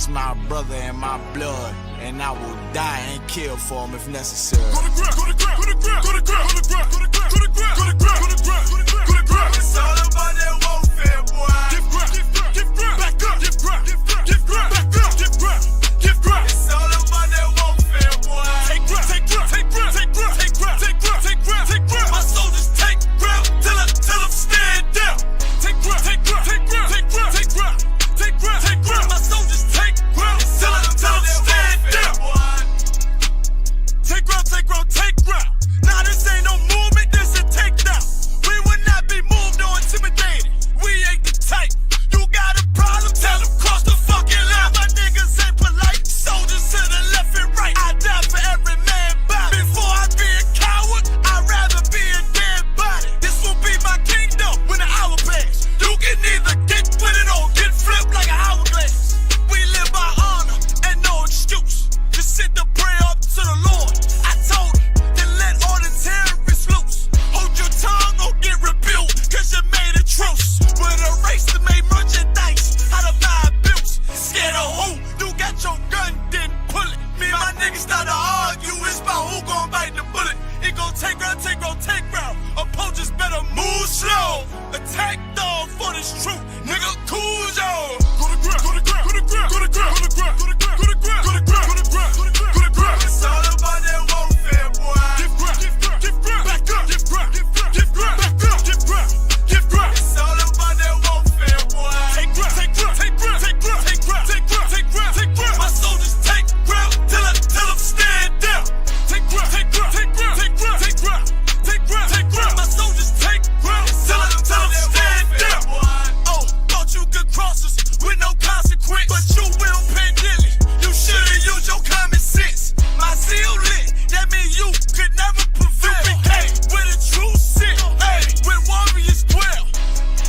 That's my brother and my blood, and I will die and kill for him if necessary. Go to ground, go to ground, go to ground, go to ground, go to ground, go to ground, go to ground, go to ground, go to ground, go to ground. It's all about that warfare, boy. Give ground, give ground, back up, give ground, give ground, back up, give ground, give ground. It's all about that warfare, boy. Take ground, take ground, take ground, take ground, take ground, take ground, take ground, take ground. My soldiers take ground till them stand down. Take ground, take ground, take ground, take ground, take ground, take ground, take ground. My soldiers take ground till them stand down. Take ground, take ground, take ground. Nah, this ain't no movement, this a takedown. We will not be moved or intimidated. We ain't the type. You got a problem, tell them cross the fucking line. My niggas ain't polite. Soldiers to the left and right. I die for every man body. Before I be a coward, I'd rather be a dead body. This will be my kingdom when the hour pass. You can either get with it or get flipped like an hourglass. We live by honor and no excuse. Just sit the prayer up to the Lord. I told him, then let all the terrorists loose. Hold your tongue or get rebuked, cause you made a truce. With a race to make merchandise out of my abuse. Scared of who? You got your gun, then pull it. Me and my niggas start to argue, it's about who gon' bite the bullet. It gon' take round, take round, take round. Opponents better move slow. Attack dog for this truth. Nigga, cool yo. Go to ground, go to ground, go to ground, go to ground, go to ground, go to ground, go to ground, go to ground, go to ground, go to ground, go to ground. It's all about that warfare, boy. Give ground, give ground, back up, give ground, give ground, back up, give ground, give ground. It's all about that warfare, boy. Take ground, take ground, take ground, take ground, take ground, take ground, take ground, take ground. My soldiers take ground till them stand down. Take ground, take ground, take ground, take ground, take ground, take ground, take ground. My soldiers take ground till them stand down. Oh, thought you could cross us with no consequence, but you will pay dearly. You should've used your common sense. My zeal lit, that mean you could never prevail. Hey, where the truth sit, hey, when warriors dwell.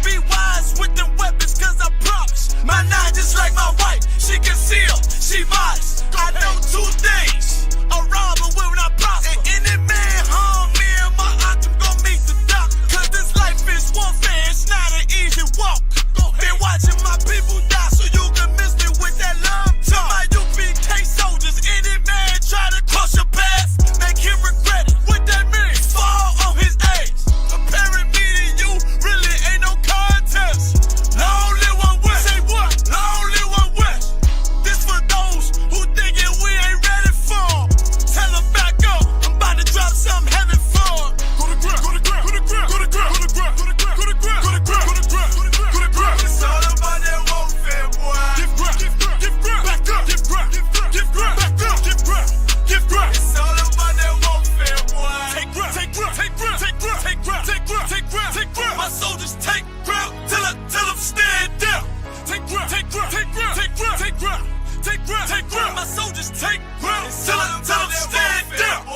Be wise with them weapons, cause I promise. My nine just like my wife, she concealed, she modest. I know two things, a robber will not prosper. And any man harm me and my aunt, I'm gon' meet the doctor. Cause this life is warfare, it's not an easy walk. Been watching my people die so you can miss me with that love talk. My UPK soldiers, any man try to cross your path, make him regret it. What that mean? Fall on his ass. Comparing me to you really ain't no contest. Long live one West. Say what? Long live one West. This for those who thinking we ain't ready for. Tell them back up, I'm about to drop something heavy for. Go to ground, go to ground, go to ground, go to ground, go to ground, go to ground, go to ground, go to ground, go to ground, go to ground. It's all about that warfare, boy. Give ground, give ground, back up, give ground, give ground, back up, give ground, give ground. It's all about that warfare, boy. Take ground, take ground, take ground, take ground, take ground, take ground, take ground, take ground. My soldiers take ground till them stand down. Take ground, take ground, take ground, take ground, take ground, take ground, take ground. My soldiers take ground till them stand down.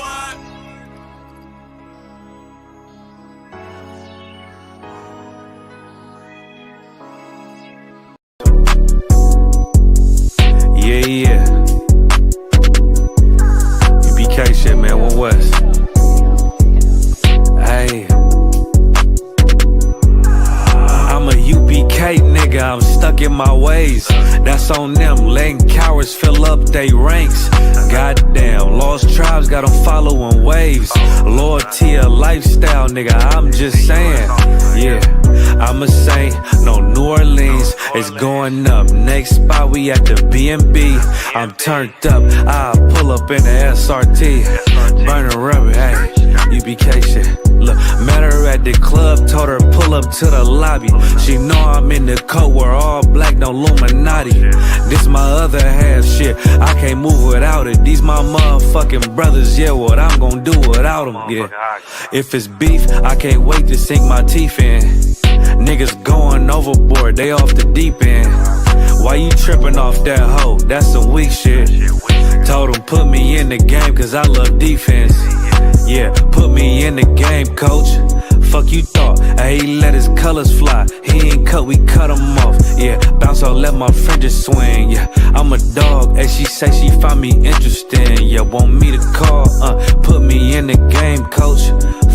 Yeah. UPK shit, man, One West. Hey. I'm a UPK nigga, I'm stuck in my ways. That's on them, letting cowards fill up they ranks. Goddamn, lost tribes got them following waves. Loyalty a lifestyle, nigga, I'm just saying. Yeah, I'm a saint, no New Orleans, it's going up. Next spot, we at the B&B. I'm turned up, I pull up in the SRT. Burning rubber, hey, UPK shit. Look, met her at the club, told her pull up to the lobby. She know I'm in the coat, we're all black, no Illuminati. This my other half shit, I can't move without it. These my motherfucking brothers, yeah, what I'm gonna do without them, yeah. If it's beef, I can't wait to sink my teeth in. Niggas going overboard, they off the deep end. Why you tripping off that hoe? That's some weak shit. Told him put me in the game cause I love defense. Yeah, put me in the game, coach. Fuck you thought, he let his colors fly. He ain't cut, we cut him off. Yeah, bounce out, let my fringes swing. Yeah, I'm a dog, and she say she find me interesting. Yeah, want me to call, put me in the game, coach.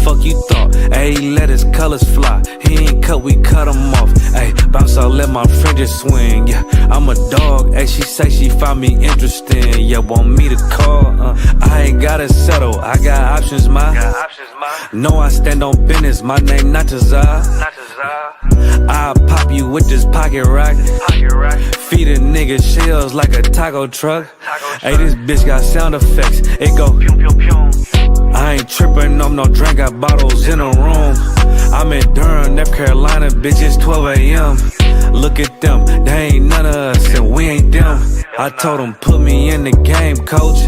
Fuck you thought, ayy, let his colors fly. He ain't cut, we cut him off. Ayy, bounce out, let my fringes swing. Yeah, I'm a dog, ayy, she say she find me interesting. Yeah, want me to call? I ain't gotta settle, I got options, ma. No, I stand on business, my name not Tazar. I'll pop you with this pocket rock. Feed a nigga shells like a taco truck. Hey, this bitch got sound effects. It go pew pew pew. I ain't trippin' on no drink, got bottles in the room. I'm in Durham, North Carolina, bitch, it's 12 a.m. Look at them, they ain't none of us, and we ain't them. I told him, put me in the game, coach.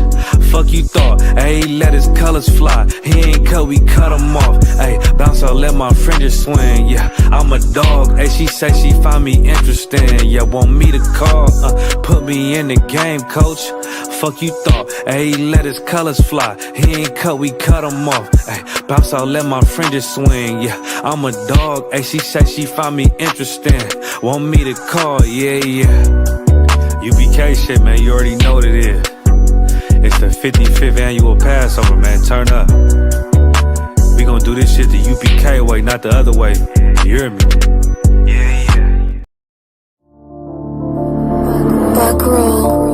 Fuck you thought, ayy, let his colors fly. He ain't cut, we cut him off. Ayy, bounce out, let my fringes swing. Yeah, I'm a dog, ayy, she say she find me interesting. Yeah, want me to call, put me in the game, coach. Fuck you thought, ayy, let his colors fly. He ain't cut, we cut him off. Ayy, bounce out, let my fringes swing. Yeah, I'm a dog, ayy, she say she find me interesting. Want me to call, yeah. UPK shit, man, you already know what it is. It's the 55th annual Passover, man, turn up. We gon' do this shit the UPK way, not the other way. You hear me? Yeah. Back roll.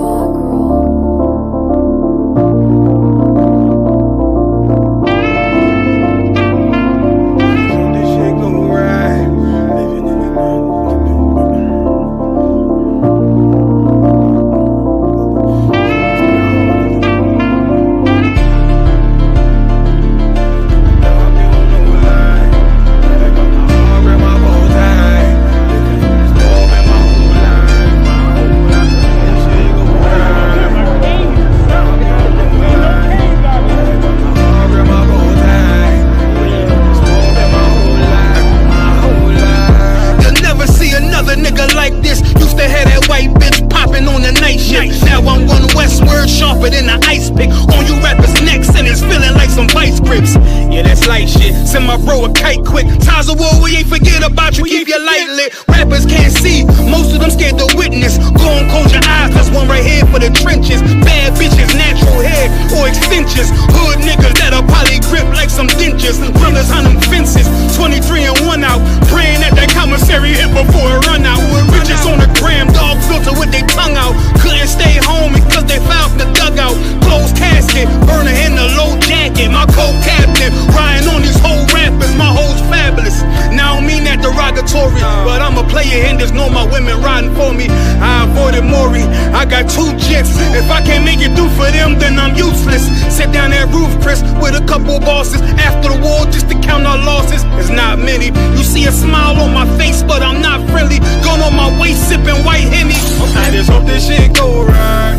Send my bro a kite quick. Ties of war, we ain't forget about you. Keep your light lit. Rappers can't see, most of them scared to witness. Go and close your eyes, there's one right here for the trenches. Bad bitches, natural hair or extensions. Hood niggas that'll probably grip like some dentures. Brothers on them fences, 23 and 1 out. Praying that that commissary hit before it run out. Riches on the gram, dog filter with their tongue out. Couldn't stay home because they found the dugout. Closed casket, burner in the low jacket. My co-captain, riding on these whole rappers, my hoes fabulous. Now I don't mean that derogatory, but I'm a player and there's no my women riding for me. I avoided Maury, I got 2 jets. If I can't make it through for them, then I'm useless. Sit down that roof, Chris, with a couple bosses. After the war, just to count our losses. It's not many. You see a smile on my face, but I'm not friendly. Going on my waist, sipping white Henny. I just hope this shit go right.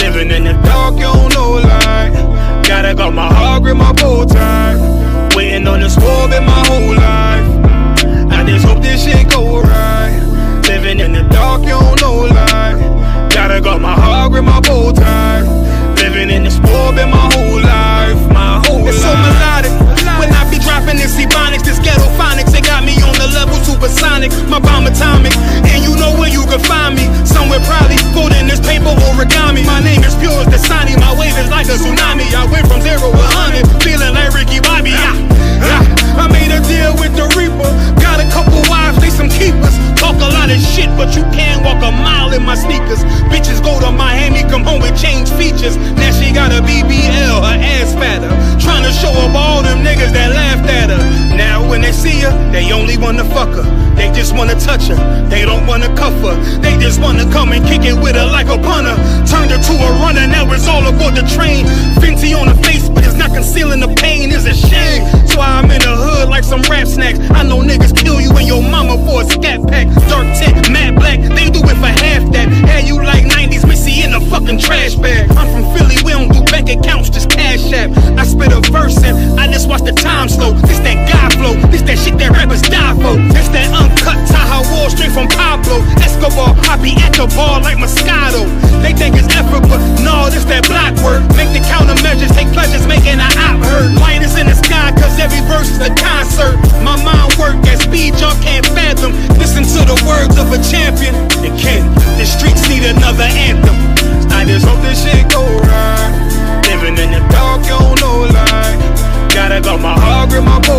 Living in the dark, you don't know light. Gotta got my heart with my bow tie. Waiting on this war in my whole life. I just hope this shit go right. Living in the dark, you don't know life. Gotta got my heart with my bow tie. Living in this war in my whole life. My whole life. It's so melodic. When I be dropping this ebonics, this ghetto phonics, it got me on the level supersonic. My bomb atomic, and you know where you can find me. Somewhere probably folding this paper origami. My name is pure as the Sani. My wave is like a tsunami. I went from 0 to 100, feeling like Ricky Bobby. I made a deal with the Reaper. Got a couple wives, they some keepers. Talk a lot of shit, but you can't walk a mile in my sneakers. Bitches go to Miami, come home with change features. Now she got a BBL, her ass fatter. Trying to show up all them niggas that laughed at her. Now when they see her, they only wanna fuck her. They just wanna touch her, they don't wanna cuff her. They just wanna come and kick it with her like a punter. Turned her to a runner, now it's all aboard the train. Fenty on her face, but it's not concealing the pain, it's a shame. So I'm in the hood like some rap snacks. I know niggas kill you and your mama for a scat pack. Dark tint, matte black, they do it for half that. Had you like 90s Missy in a fucking trash bag. I'm from Philly, we don't do bank accounts, just cash app. I spit a verse and I just watch the time slow. This that God flow, this that shit that rappers die for. This that uncut Tahoe Wall straight from Pablo Escobar. I be at the bar like Moscato. They think it's effort, but no, this that block work. Make the countermeasures, take pleasures, making an op hurt. Light is in the sky, cause every verse is a concert. My mind work at speed y'all can't fathom. Listen to the words of a champion. It can, the streets need another anthem. I just hope this shit go right. Living in the dark, you don't know light. Gotta got my heart with my boy.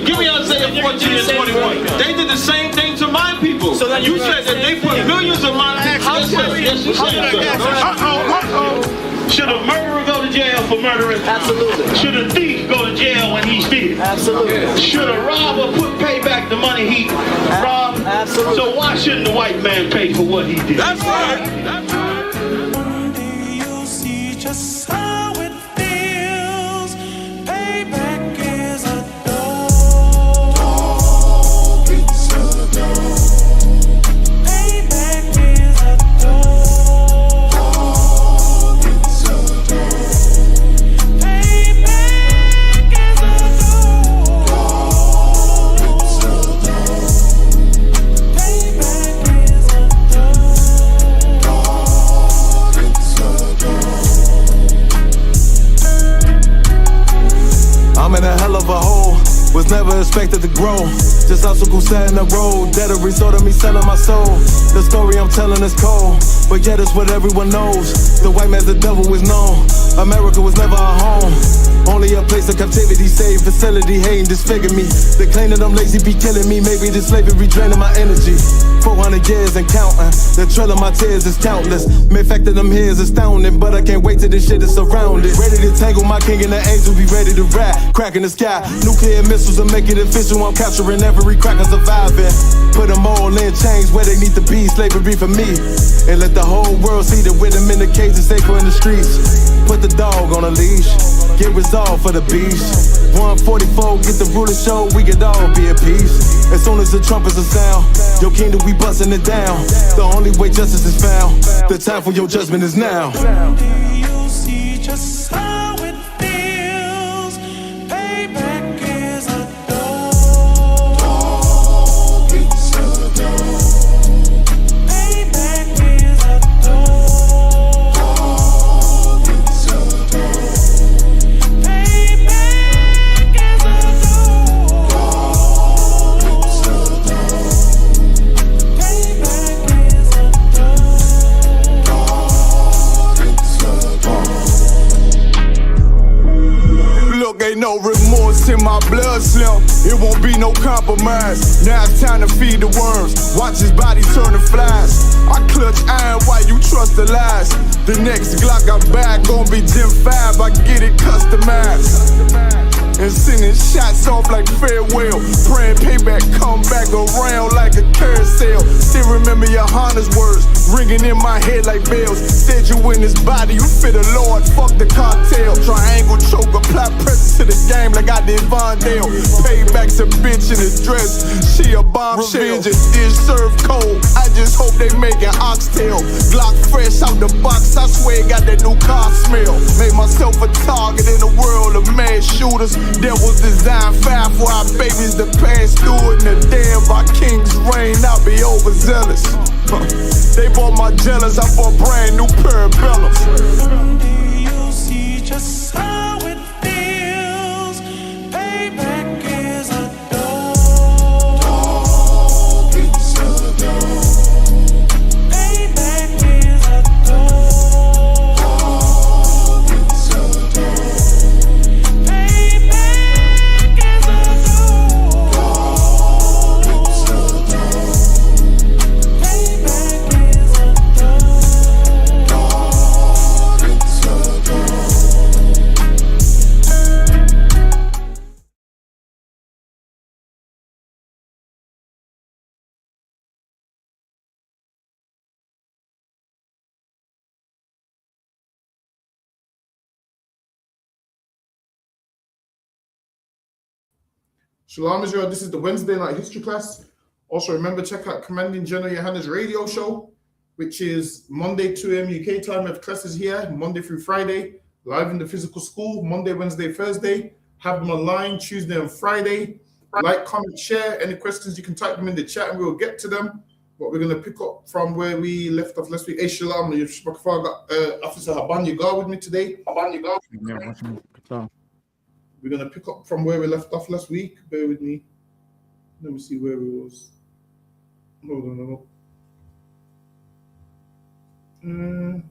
Give me Isaiah 14 and 21. They did the same thing to my people. So you said that they put millions of my people. Yes, you said. Should a murderer go to jail for murdering? Absolutely. Should a thief go to jail when he steals? Absolutely. Should a robber pay back the money he robbed? Absolutely. So why shouldn't the white man pay for what he did? That's right. That's right. One day you'll see just how it feels. Payback is a dog. It's a dog. Payback is a dog. I'm in a hell of a hole, was never expected to grow. Just obstacle set in the road, that a result of me selling my soul. The story I'm telling is cold, but yet it's what everyone knows. The white man's the devil is known. America was never a home, only a place of captivity, safe facility, hating, disfigure me. They claim that I'm lazy, be killing me. Maybe the slavery draining my energy. 400 years and counting, the trail of my tears is countless. Main fact that I'm here is astounding, but I can't wait till this shit is surrounded. Ready to tangle my king and the angel, be ready to rap. Crack in the sky, nuclear missiles will make it official. I'm capturing every cracker surviving. Put them all in chains where they need to be, slavery for me. And let the whole world see that with them in the cage and safer in the streets. Put the dog on a leash, get resolved for the beast. 144, get the ruler show, we could all be at peace. As soon as the trumpets are sound, your kingdom we busting it down. The only way justice is found, the time for your judgment is now. Someday you'll see just how it feels. Payback is a dog. It's a dog. Payback is a dog. It's a dog. Payback is a dog. It's a dog. Payback is a Look, ain't no remorse in my blood, Slim. It won't be no compromise. Now it's time to feed the worms. Watch his body turn to flies. I clutch iron while you trust the lies. The next Glock I buy gon' be Gen 5. I get it customized. And sending shots off like farewell. Praying payback come back around like a carousel. Still remember your Honda's words ringing in my head like bells. Said you in this body, you fit the Lord, fuck the cartel. Triangle choke, apply pressure to the game like I did Vondale. Payback's a bitch in a dress, she a bombshell. Revenge is served cold, I just hope they making oxtail. Glock fresh out the box, I swear it got that new car smell. Made myself a target in a world of mad shooters. That was designed fire for our babies to pass through. In the day of our king's reign, I'll be overzealous. They bought my jealous, I bought brand new parabellums. Someday you'll see just how it feels. Payback is a dog. It's a dog. Payback is a dog. It's a dog. Payback is a dog. It's a dog. Payback is a dog. It's a dog. Shalom Israel, this is the Wednesday night history class. Also remember, check out Commanding General Yohanna's radio show, which is Monday 2 a.m. UK time. We have classes here, Monday through Friday, live in the physical school, Monday, Wednesday, Thursday. Have them online Tuesday and Friday. Like, comment, share. Any questions, you can type them in the chat and we'll get to them. But we're going to pick up from where we left off last week. Hey, Shalom, I got Officer Haban Yugar with me today. Haban Yugar. We're going to pick up from where we left off last week. Bear with me. Let me see where we was. Hold on.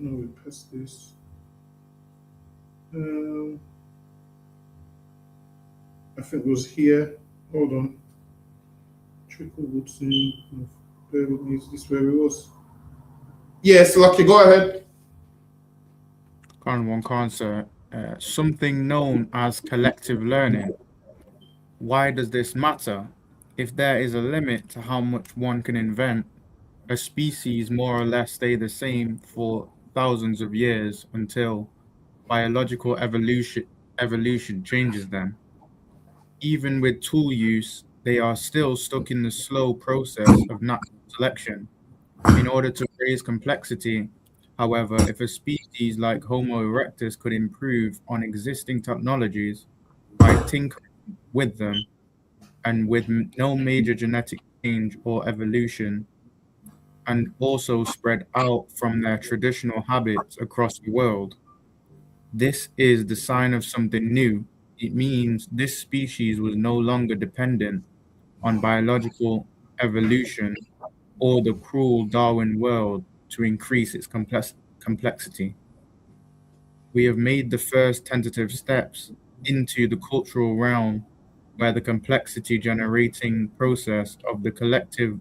No, we passed this. I think it was here. Hold on. Trickle Woodson. Bear with me. Is this where it was? Yes, Lucky, go ahead. One cancer. Something known as collective learning. Why does this matter? If there is a limit to how much one can invent, a species more or less stay the same for thousands of years until biological evolution changes them. Even with tool use, they are still stuck in the slow process of natural selection. In order to raise complexity, however, if a species like Homo erectus could improve on existing technologies by tinkering with them and with no major genetic change or evolution, and also spread out from their traditional habits across the world, this is the sign of something new. It means this species was no longer dependent on biological evolution or the cruel Darwin world to increase its complexity. We have made the first tentative steps into the cultural realm where the complexity generating process of the collective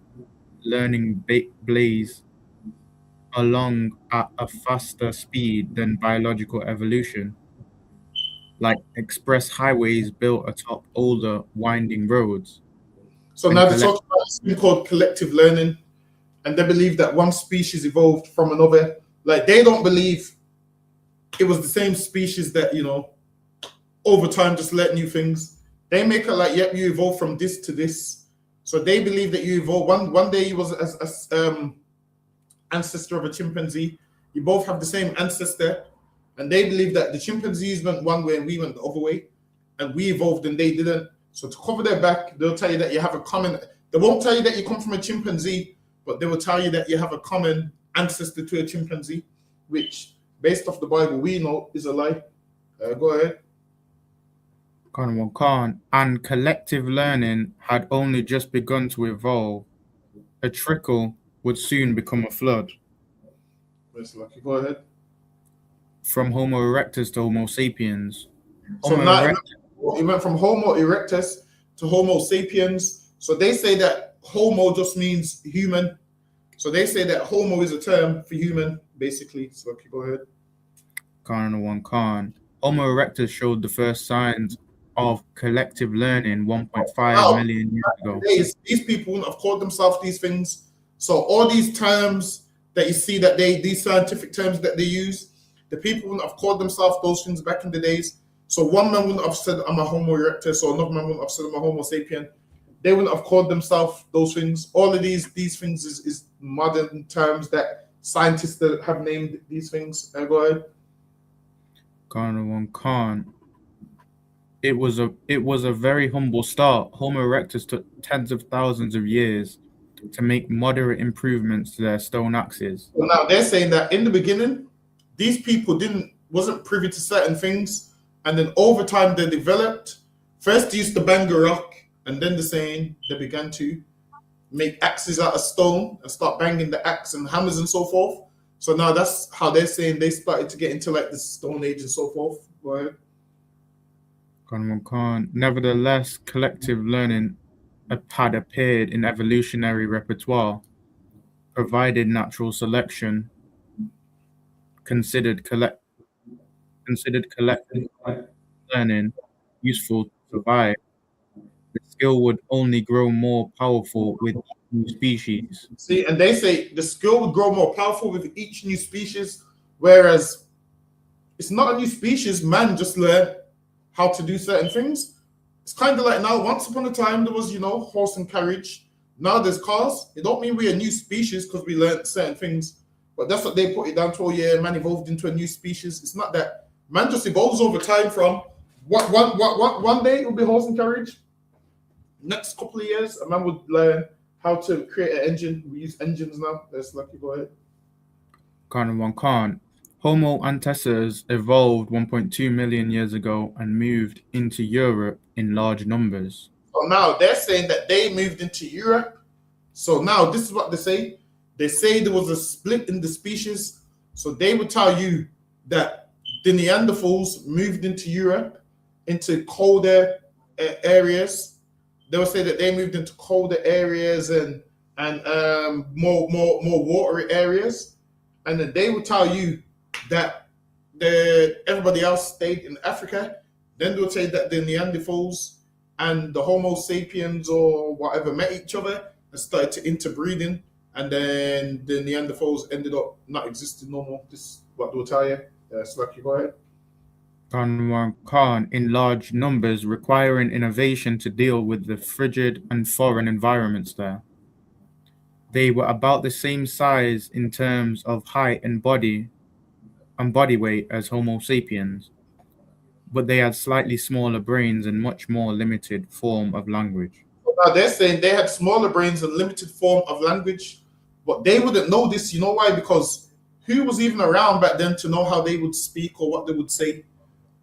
learning blaze along at a faster speed than biological evolution, like express highways built atop older winding roads. So now they talk about this thing called collective learning, and they believe that one species evolved from another. Like, they don't believe it was the same species that, over time just learned new things. They make it like, yep, you evolved from this to this. So they believe that you evolved. One day you was as ancestor of a chimpanzee. You both have the same ancestor, and they believe that the chimpanzees went one way and we went the other way, and we evolved and they didn't. So to cover their back, they'll tell you that you have a common. They won't tell you that you come from a chimpanzee, but they will tell you that you have a common ancestor to a chimpanzee, which, based off the Bible, we know is a lie. Go ahead. And collective learning had only just begun to evolve. A trickle would soon become a flood. Yes, Lucky, go ahead. From Homo erectus to Homo sapiens. So now it went from Homo erectus to Homo sapiens. So they say that Homo just means human. So they say that Homo is a term for human, basically. So Lucky, go ahead. Homo erectus showed the first signs of collective learning 1.5 million years ago. These people wouldn't have called themselves these things. So all these terms that you see that these scientific terms that they use, the people wouldn't have called themselves those things back in the days. So one man wouldn't have said I'm a Homo erectus, or another man wouldn't have said I'm a Homo sapien. They wouldn't have called themselves those things. All of these things is modern terms that scientists that have named these things. Go ahead. It was a very humble start. Homo erectus took tens of thousands of years to make moderate improvements to their stone axes. Well, now they're saying that in the beginning, these people wasn't privy to certain things, and then over time they developed. First they used to bang a rock, and then they're saying they began to make axes out of stone and start banging the axe and hammers and so forth. So now that's how they're saying they started to get into like the Stone Age and so forth. Go ahead. Nevertheless, collective learning had appeared in evolutionary repertoire, provided natural selection considered collective learning useful to survive. The skill would only grow more powerful with new species. See, and they say the skill would grow more powerful with each new species, whereas it's not a new species. Man just learned how to do certain things. It's kind of like now, once upon a time, there was, horse and carriage. Now there's cars. It don't mean we're a new species because we learned certain things, but that's what they put it down to. Yeah, man evolved into a new species. It's not that. Man just evolves over time from one day it will be horse and carriage. Next couple of years, a man would learn how to create an engine. We use engines now. That's Lucky, go ahead. Homo antecessors evolved 1.2 million years ago and moved into Europe in large numbers. So now they're saying that they moved into Europe. So now this is what they say. They say there was a split in the species. So they would tell you that the Neanderthals moved into Europe, into colder areas. They would say that they moved into colder areas and more watery areas, and then they would tell you that everybody else stayed in Africa. Then they would say that the Neanderthals and the Homo sapiens or whatever met each other and started to interbreeding, and then the Neanderthals ended up not existing no more. This is what they will tell you. Slacky, go ahead. Khan in large numbers, requiring innovation to deal with the frigid and foreign environments there. They were about the same size in terms of height and body weight as Homo sapiens, but they had slightly smaller brains and much more limited form of language. Now they're saying they had smaller brains and limited form of language, but they wouldn't know this. You know why? Because who was even around back then to know how they would speak or what they would say?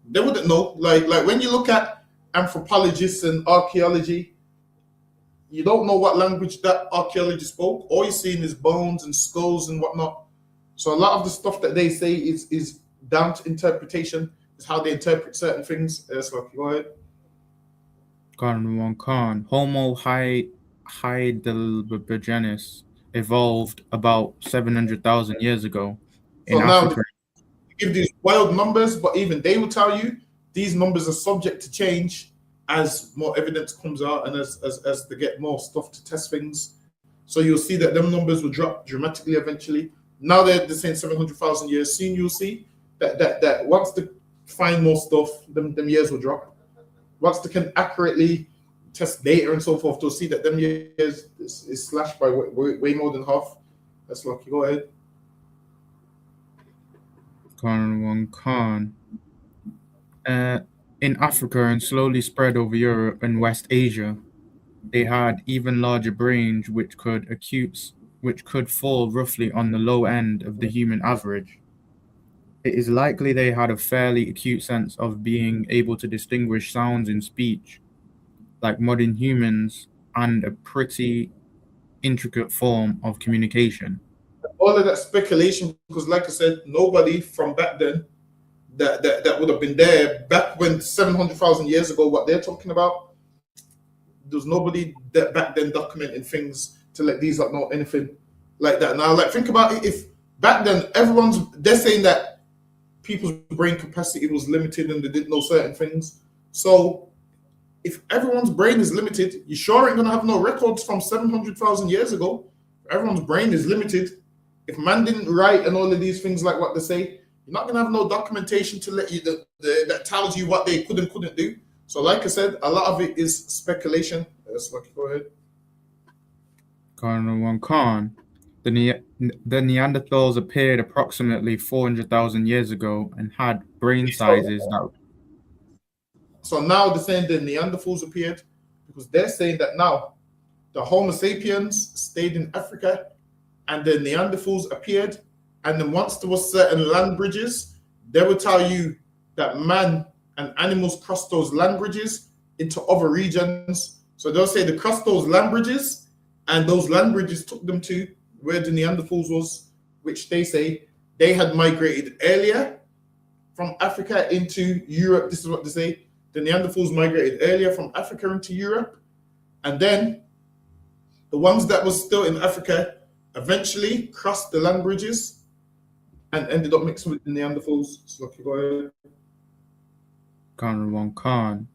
They wouldn't know. Like when you look at anthropologists and archaeology, you don't know what language that archaeologist spoke. All you're seeing is bones and skulls and whatnot. So a lot of the stuff that they say is down to interpretation. Is how they interpret certain things. So go ahead. Khan. Homo heidelbergensis evolved about 700,000 years ago in So now Africa. give these wild numbers, but even they will tell you these numbers are subject to change as more evidence comes out and as they get more stuff to test things. So you'll see that them numbers will drop dramatically eventually. Now they're saying 700,000 years. Soon you'll see that once they find more stuff, them years will drop. Once they can accurately test data and so forth, they'll see that them years is slashed by way more than half. That's lucky. Go ahead. Khan. In Africa and slowly spread over Europe and West Asia, they had even larger brains which could fall roughly on the low end of the human average. It is likely they had a fairly acute sense of being able to distinguish sounds in speech, like modern humans, and a pretty intricate form of communication. All of that speculation, because like I said, nobody from back then that would have been there back when 700,000 years ago, what they're talking about, there's nobody that back then documenting things to let these up know anything like that. Now, like think about it, if back then they're saying that people's brain capacity was limited and they didn't know certain things. So if everyone's brain is limited, you sure ain't gonna have no records from 700,000 years ago. Everyone's brain is limited. If man didn't write and all of these things like what they say, you're not gonna have no documentation to let you that tells you what they could and couldn't do. So, like I said, a lot of it is speculation. So, go ahead. Khan. The Neanderthals appeared approximately 400,000 years ago and had brain sizes that. So now they're saying the Neanderthals appeared because they're saying that now the Homo sapiens stayed in Africa and the Neanderthals appeared. And then once there was certain land bridges, they would tell you that man and animals crossed those land bridges into other regions. So they'll say they crossed those land bridges and those land bridges took them to where the Neanderthals was, which they say they had migrated earlier from Africa into Europe. This is what they say. The Neanderthals migrated earlier from Africa into Europe. And then the ones that was still in Africa eventually crossed the land bridges and ended up mixing with the Neanderthals. So go ahead. Khan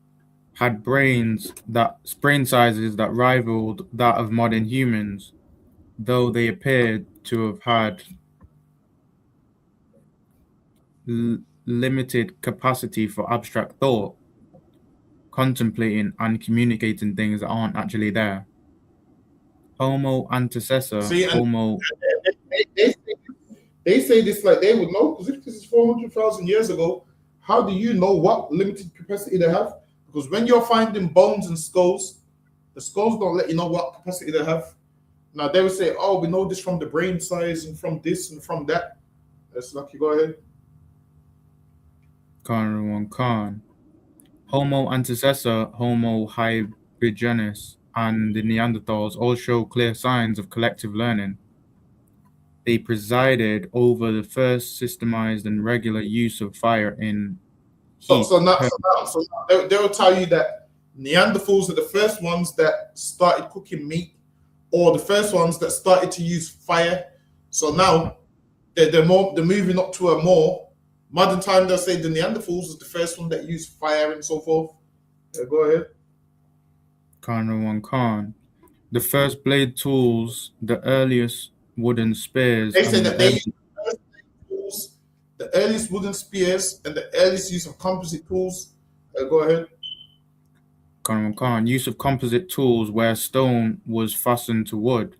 had brain sizes that rivaled that of modern humans, though they appeared to have had limited capacity for abstract thought, contemplating and communicating things that aren't actually there. Homo antecessor, They say this like they would know, because if this is 400,000 years ago, how do you know what limited capacity they have? Because when you're finding bones and skulls, the skulls don't let you know what capacity they have. Now they would say, oh, we know this from the brain size and from this and from that. That's lucky. Go ahead. Khan. Homo antecessor, Homo hybrigenis, and the Neanderthals all show clear signs of collective learning. they presided over the first systemized and regular use of fire in heat. So now they will tell you that Neanderthals are the first ones that started cooking meat, or the first ones that started to use fire. So now they're moving up to a more modern time. They'll say the Neanderthals was the first one that used fire and so forth. Yeah, go ahead. Khan. The first blade tools, the earliest wooden spears. They say that they used tools, the earliest wooden spears, and the earliest use of composite tools. Go ahead. Khan. Use of composite tools where stone was fastened to wood.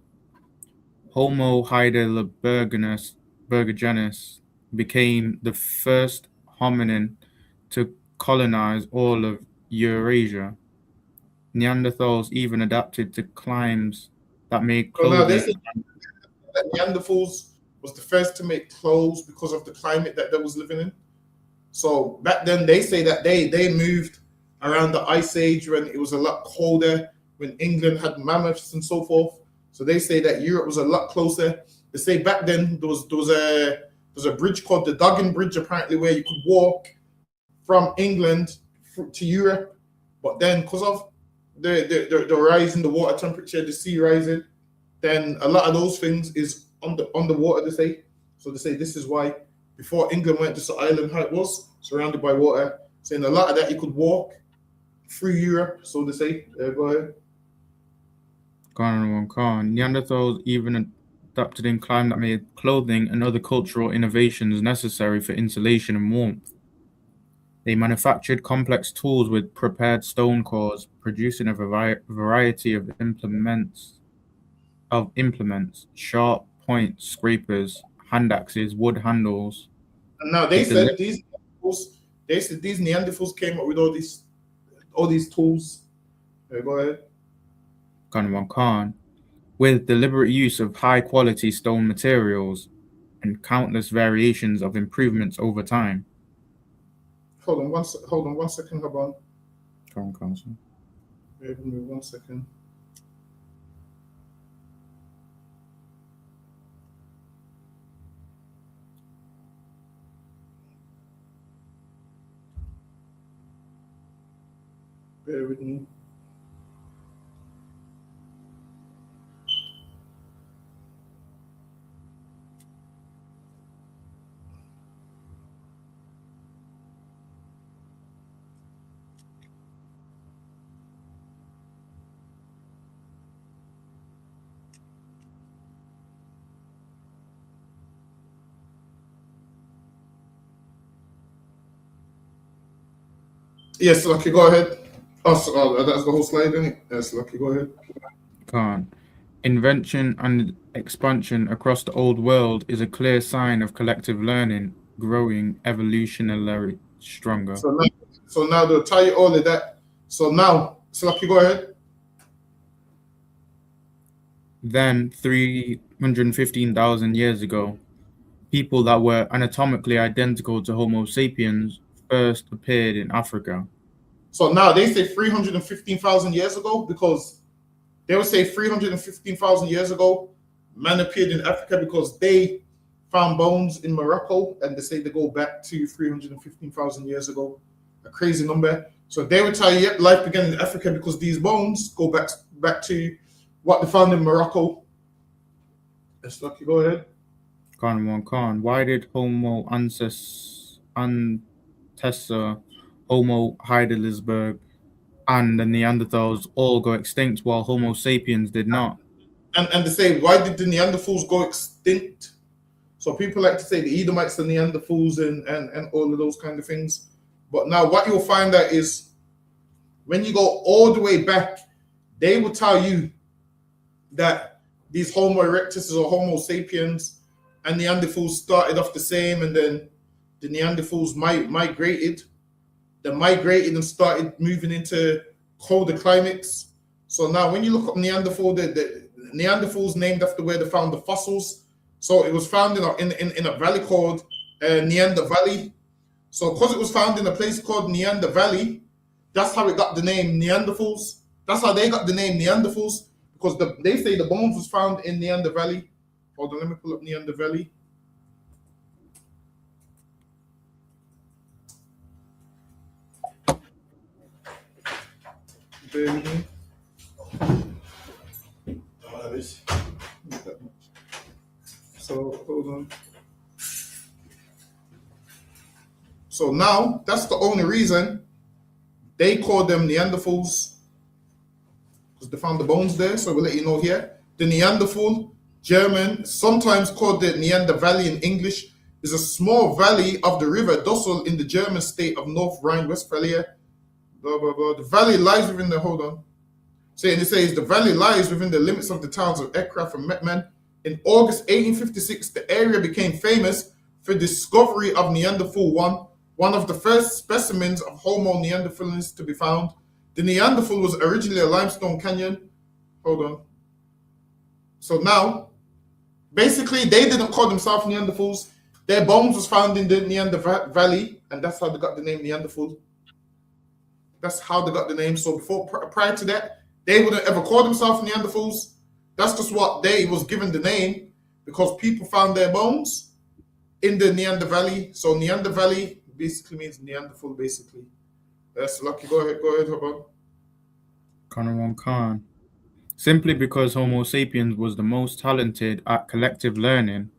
Homo heidelbergensis became the first hominin to colonize all of Eurasia. Neanderthals even adapted to climes that made So now they clothing. say that Neanderthals was the first to make clothes because of the climate that they was living in. So back then they say that they moved around the Ice Age when it was a lot colder, when England had mammoths and so forth. So they say that Europe was a lot closer. They say back then there was a bridge called the Duggan Bridge, apparently, where you could walk from England to Europe. But then because of the rise in the water temperature, the sea rising, then a lot of those things is underwater, they say. So they say this is why before England went to the island how it was, surrounded by water, saying a lot of that you could walk through Europe. So they say, go ahead. Khan. Neanderthals even adapted in climate that made clothing and other cultural innovations necessary for insulation and warmth. They manufactured complex tools with prepared stone cores, producing a variety of implements, sharp point scrapers, hand axes, wood handles. And now they said these Neanderthals came up with all these tools. Go ahead. Khan, with deliberate use of high quality stone materials and countless variations of improvements over time. Hold on one second, Habon. Council. Give me 1 second. Bear with me. Yes, Lucky, go ahead. That's the whole slide, isn't it? Yes, Lucky, go ahead. Khan. Invention and expansion across the old world is a clear sign of collective learning, growing evolutionarily stronger. So now they'll tell you all of that. So Lucky, go ahead. Then, 315,000 years ago, people that were anatomically identical to Homo sapiens first appeared in Africa. So now they say 315,000 years ago, because they would say 315,000 years ago, man appeared in Africa because they found bones in Morocco, and they say they go back to 315,000 years ago. A crazy number. So they would tell you, yep, life began in Africa because these bones go back to what they found in Morocco. Yes, Lucky, go ahead. Khan. Why did Homo antecessor, Homo heidelberg, and the Neanderthals all go extinct while Homo sapiens did not? And they say, why did the Neanderthals go extinct? So people like to say the Edomites, the Neanderthals, and all of those kind of things. But now what you'll find out is when you go all the way back, they will tell you that these Homo erectus or Homo sapiens and Neanderthals started off the same, and then the Neanderthals migrated. They migrated and started moving into colder climates. So now when you look up Neanderthal, the Neanderthals named after where they found the fossils. So it was found in a valley called Neander Valley. So because it was found in a place called Neander Valley, that's how it got the name Neanderthals. That's how they got the name Neanderthals, because they say the bones was found in Neander Valley Hold on, let me pull up Neander Valley. Bear with me. So hold on. So now that's the only reason they call them Neanderthals, because they found the bones there. So we'll let you know here. The Neanderthal, German, sometimes called the Neander Valley in English, is a small valley of the river Dossel in the German state of North Rhine-Westphalia. Blah, blah, blah. The valley lies within the, hold on. So it says the valley lies within the limits of the towns of Ekrath and Mettmann. In August 1856, the area became famous for the discovery of Neanderthal 1, one of the first specimens of Homo neanderthalensis to be found. The Neanderthal was originally a limestone canyon. Hold on. So now, basically, they didn't call themselves Neanderthals. Their bones was found in the Neander Valley, and that's how they got the name Neanderthal. That's how they got the name. So before, prior to that, they wouldn't ever call themselves Neanderthals. That's just what they was given the name because people found their bones in the Neander Valley. So Neander Valley basically means Neanderthal, basically. That's lucky. Go ahead, Habab. Kanawan Khan. Simply because Homo sapiens was the most talented at collective learning.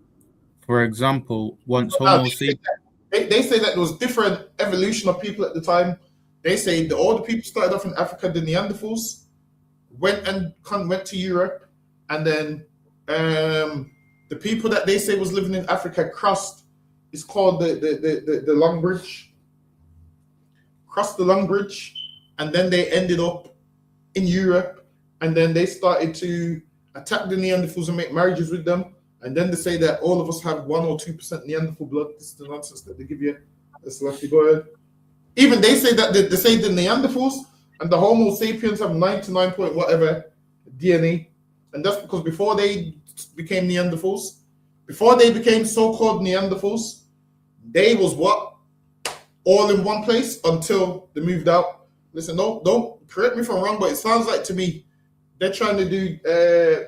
For example, once Homo sapiens... They say that there was different evolution of people at the time. They say the older people started off in Africa, the Neanderthals, went to Europe, and then the people that they say was living in Africa crossed. It's called the Long Bridge. Crossed the Long Bridge, and then they ended up in Europe, and then they started to attack the Neanderthals and make marriages with them. And then they say that all of us have 1 or 2% Neanderthal blood. This is the nonsense that they give you. Let's let you go ahead. Even they say that they say the Neanderthals and the Homo sapiens have 99 point whatever DNA, and that's because before they became Neanderthals, before they became so-called Neanderthals, they was what? All in one place until they moved out. Listen, don't correct me if I'm wrong, but it sounds like to me they're trying to do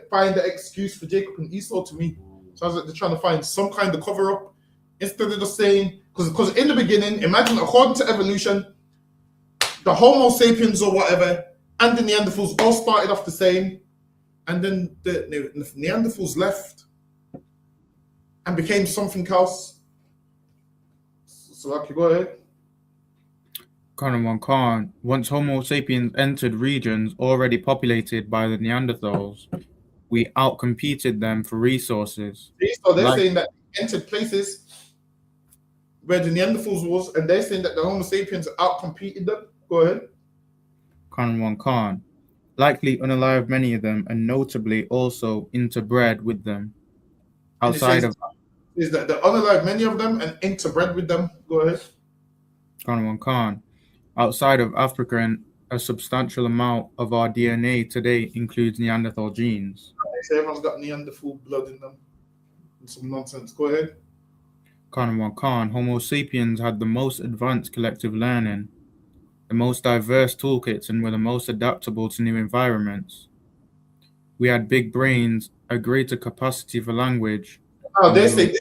find the excuse for Jacob and Esau. To me, sounds like they're trying to find some kind of cover up instead of just saying, because in the beginning, imagine according to evolution, the Homo sapiens or whatever and the Neanderthals all started off the same, and then the Neanderthals left and became something else. So I can go ahead. Khan. Once Homo sapiens entered regions already populated by the Neanderthals, we outcompeted them for resources. So they're saying that they entered places where the Neanderthals was, and they're saying that the Homo sapiens outcompeted them. Go ahead. Khan. Likely unalive many of them, and notably also interbred with them. Outside of... Is that the unalive many of them and interbred with them? Go ahead. Khan. Outside of Africa, and a substantial amount of our DNA today includes Neanderthal genes. So everyone's got Neanderthal blood in them. Some nonsense. Go ahead. Khan. Homo sapiens had the most advanced collective learning, the most diverse toolkits, and were the most adaptable to new environments. We had big brains, a greater capacity for language. They say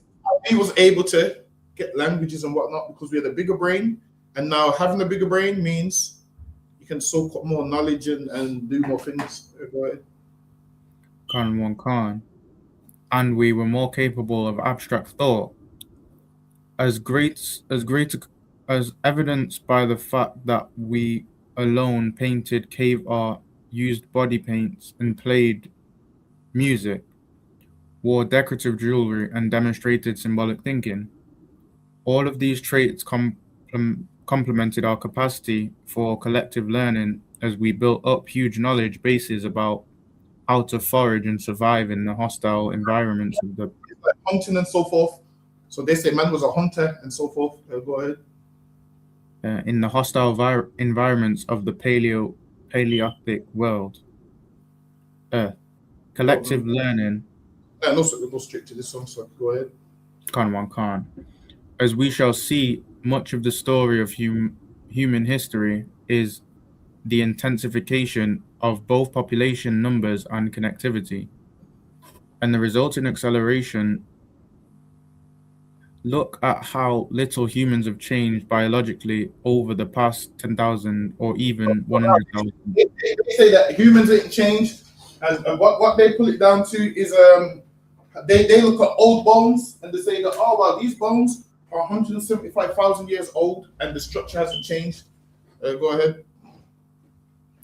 he was able to get languages and whatnot because we had a bigger brain, and now having a bigger brain means you can soak up more knowledge and do more things. Go ahead. Khan. And we were more capable of abstract thought, as evidenced by the fact that we alone painted cave art, used body paints, and played music, wore decorative jewelry, and demonstrated symbolic thinking. All of these traits complemented our capacity for collective learning as we built up huge knowledge bases about how to forage and survive in the hostile environments of the hunting and so forth. So they say man was a hunter and so forth. Go ahead. In the hostile environments of the Paleolithic world. Collective learning. No straight to this one, so go ahead. Khan. As we shall see, much of the story of human history is the intensification of both population numbers and connectivity. and the resulting acceleration. Look at how little humans have changed biologically over the past 10,000 or even 100,000. They say that humans ain't changed, and what they put it down to is they look at old bones and they say that, oh well, these bones are 175,000 years old and the structure hasn't changed. Go ahead.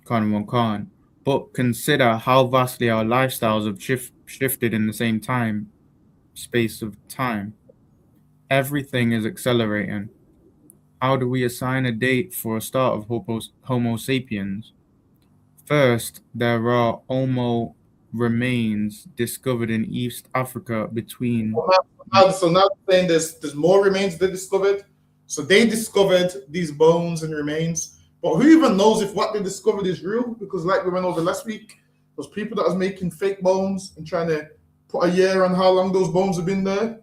Khan. But consider how vastly our lifestyles have shifted in the same space of time. Everything is accelerating. How do we assign a date for a start of Homo sapiens? First, there are Homo remains discovered in East Africa between. So now saying there's more remains they discovered. So they discovered these bones and remains, but who even knows if what they discovered is real? Because like we went over last week, those people that was making fake bones and trying to put a year on how long those bones have been there,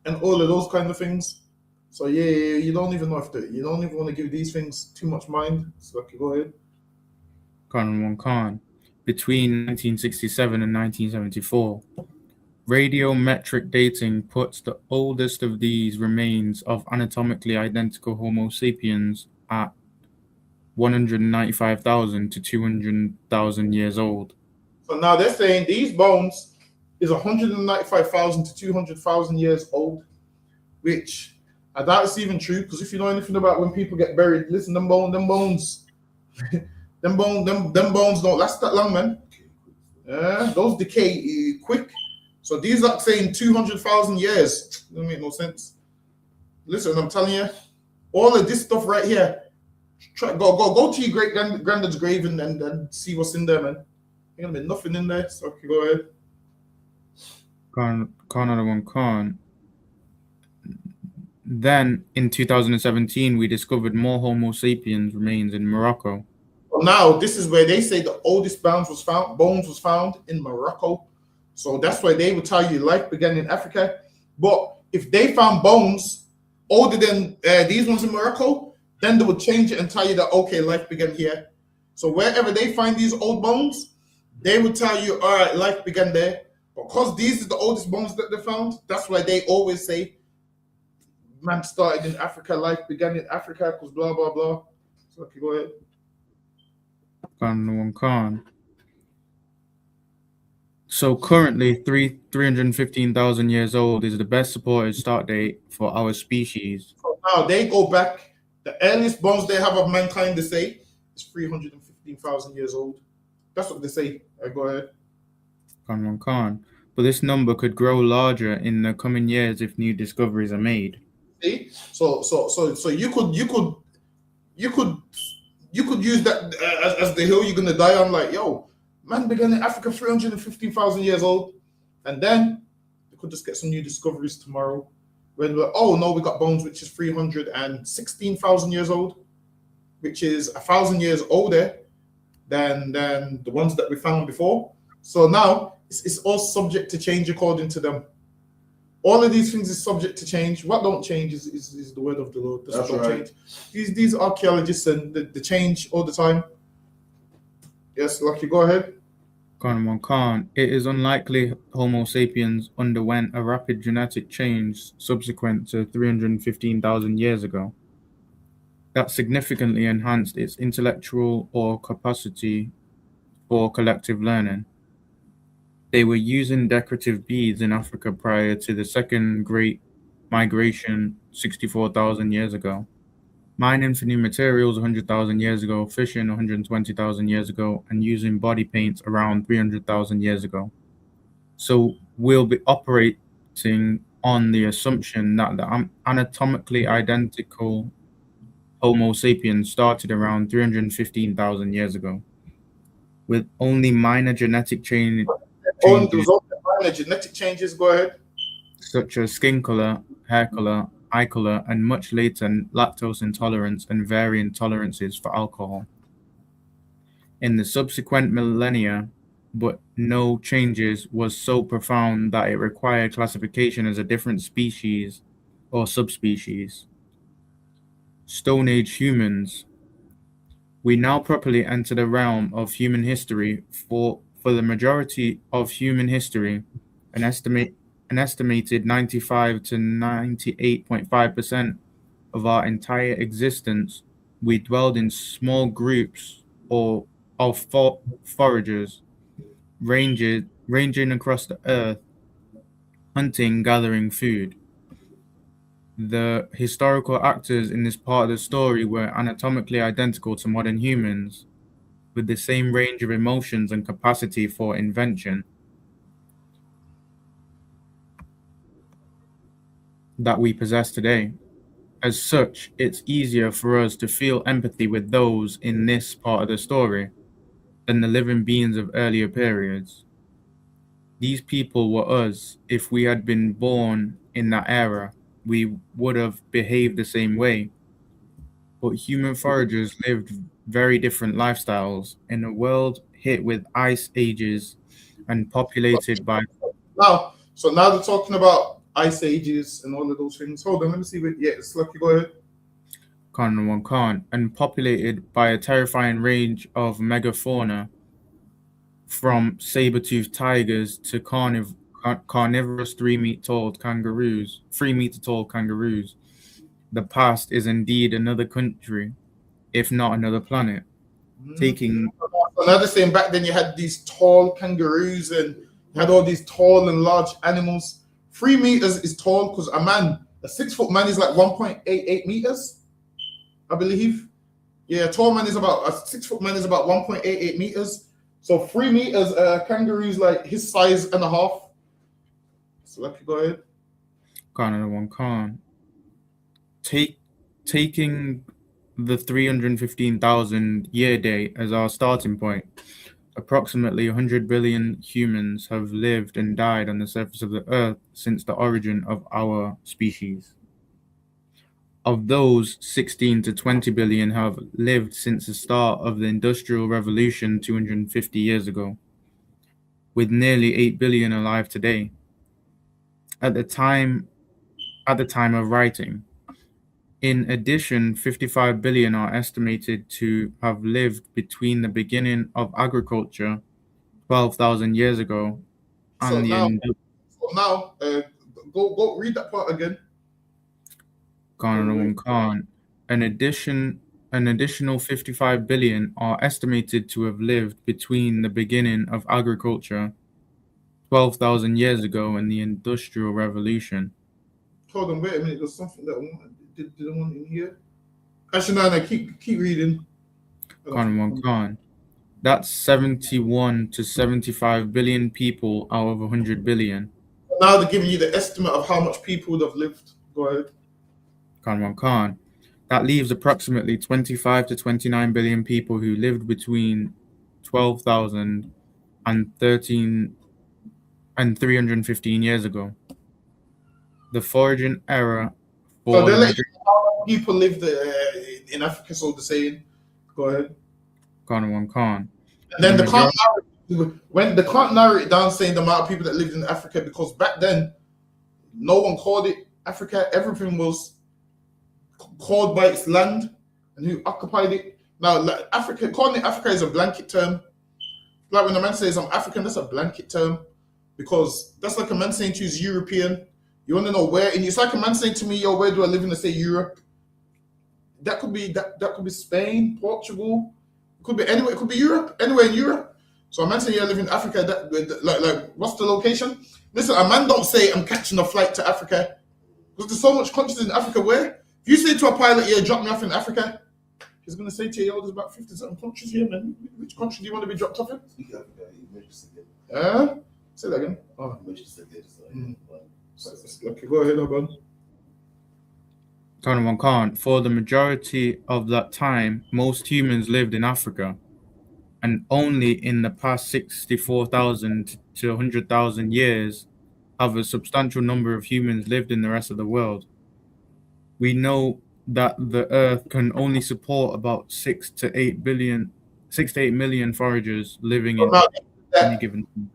and all of those kind of things. So yeah, you don't even know if you don't even want to give these things too much mind. So okay, go ahead. Khan. Between 1967 and 1974. Radiometric dating puts the oldest of these remains of anatomically identical Homo sapiens at 195,000 to 200,000 years old. So now they're saying these bones is 195,000 to 200,000 years old, which I doubt it's even true, because if you know anything about when people get buried, listen, them bones, them bones don't last that long, man. Those decay quick. So these are saying 200,000 years. Doesn't make no sense. Listen, I'm telling you, all of this stuff right here. Go to your great granddad's grave and see what's in there, man. Ain't gonna be nothing in there. So okay, go ahead. Khan. Then in 2017, we discovered more Homo sapiens remains in Morocco. Well, now this is where they say the oldest bones was found in Morocco. So that's why they would tell you life began in Africa. But if they found bones older than these ones in Morocco, then they would change it and tell you that, okay, life began here. So wherever they find these old bones, they would tell you, all right, life began there. Because these are the oldest bones that they found, that's why they always say man started in Africa, life began in Africa, because blah, blah, blah. So okay, go ahead. Khan. So currently, 315,000 years old is the best supported start date for our species. So now they go back. The earliest bones they have of mankind, they say, is 315,000 years old. That's what they say. Go ahead. Khan. But this number could grow larger in the coming years if new discoveries are made. See, so you could use that as the hill you're gonna die on. Like, yo, man began in Africa 315,000 years old, and then you could just get some new discoveries tomorrow. When we got bones which is 316,000 years old, which is 1,000 years older than the ones that we found before. So now it's all subject to change according to them. All of these things is subject to change. What don't change is the word of the Lord. That's don't right. Change. These archaeologists and the change all the time. Yes, Lucky, go ahead. Khan. It is unlikely Homo sapiens underwent a rapid genetic change subsequent to 315,000 years ago that significantly enhanced its intellectual or capacity for collective learning. They were using decorative beads in Africa prior to the Second Great Migration 64,000 years ago. Mining for new materials 100,000 years ago, fishing 120,000 years ago, and using body paints around 300,000 years ago. So we'll be operating on the assumption that the anatomically identical Homo sapiens started around 315,000 years ago, with only minor genetic changes. Minor genetic changes, go ahead. Such as skin color, hair color, eye color, and much later lactose intolerance and varying tolerances for alcohol. In the subsequent millennia, but no changes was so profound that it required classification as a different species or subspecies. Stone Age humans. We now properly enter the realm of human history For the majority of human history, an estimated 95 to 98.5% of our entire existence, we dwelled in small groups or of foragers, ranging across the earth, hunting, gathering food. The historical actors in this part of the story were anatomically identical to modern humans, with the same range of emotions and capacity for invention that we possess today. As such, it's easier for us to feel empathy with those in this part of the story than the living beings of earlier periods. These people were us. If we had been born in that era, we would have behaved the same way. But human foragers lived very different lifestyles in a world hit with ice ages and populated by Now they're talking about ice ages and all of those things. Hold on, let me see. Yeah, it's lucky. Go ahead. Khan and populated by a terrifying range of megafauna, from saber-toothed tigers to carnivorous 3 meter tall kangaroos. The past is indeed another country, if not another planet. Taking Another thing, back then you had these tall kangaroos and you had all these tall and large animals. 3 meters is tall because a 6 foot man is like 1.88 meters, I believe. Yeah, a 6 foot man is about 1.88 meters. So 3 meters, kangaroo's like his size and a half. So let me go ahead. Khan. Taking the 315,000 year date as our starting point, approximately 100 billion humans have lived and died on the surface of the earth since the origin of our species. Of those, 16 to 20 billion have lived since the start of the Industrial Revolution 250 years ago, with nearly 8 billion alive today. At the time of writing, in addition, 55 billion are estimated to have lived between the beginning of agriculture 12,000 years ago and Go read that part again. Khan. An additional 55 billion are estimated to have lived between the beginning of agriculture 12,000 years ago and the Industrial Revolution. Hold on, wait a minute. There's something that I wanted. Did I want in here? Actually, no, keep reading. Khan. That's 71 to 75 billion people out of 100 billion. Now they're giving you the estimate of how much people would have lived. Go ahead. Khan. That leaves approximately 25 to 29 billion people who lived between 12,000 and 315 years ago. The foraging era So they're letting you know how many people lived in Africa, so they're saying. Go ahead. Khan. And then they can't narrow it down saying the amount of people that lived in Africa, because back then no one called it Africa. Everything was called by its land and who occupied it. Now, like Africa, calling it Africa is a blanket term. Like when a man says I'm African, that's a blanket term, because that's like a man saying to you is European. You want to know where, and it's like a man saying to me, yo, where do I live in? I say Europe. That could be Spain, Portugal. It could be anywhere. It could be Europe, anywhere in Europe. So a man saying I live in Africa. Like what's the location? Listen, a man don't say I'm catching a flight to Africa, because there's so much countries in Africa. Where if you say to a pilot, yeah, drop me off in Africa, he's gonna say to you, yo, there's about 50-something countries here, man. Which country do you want to be dropped off in? Say that again. Oh, okay, go ahead, Oban. Khan. For the majority of that time, most humans lived in Africa, and only in the past 64,000 to 100,000 years have a substantial number of humans lived in the rest of the world. We know that the Earth can only support about 6 to 8 million foragers living in any given time.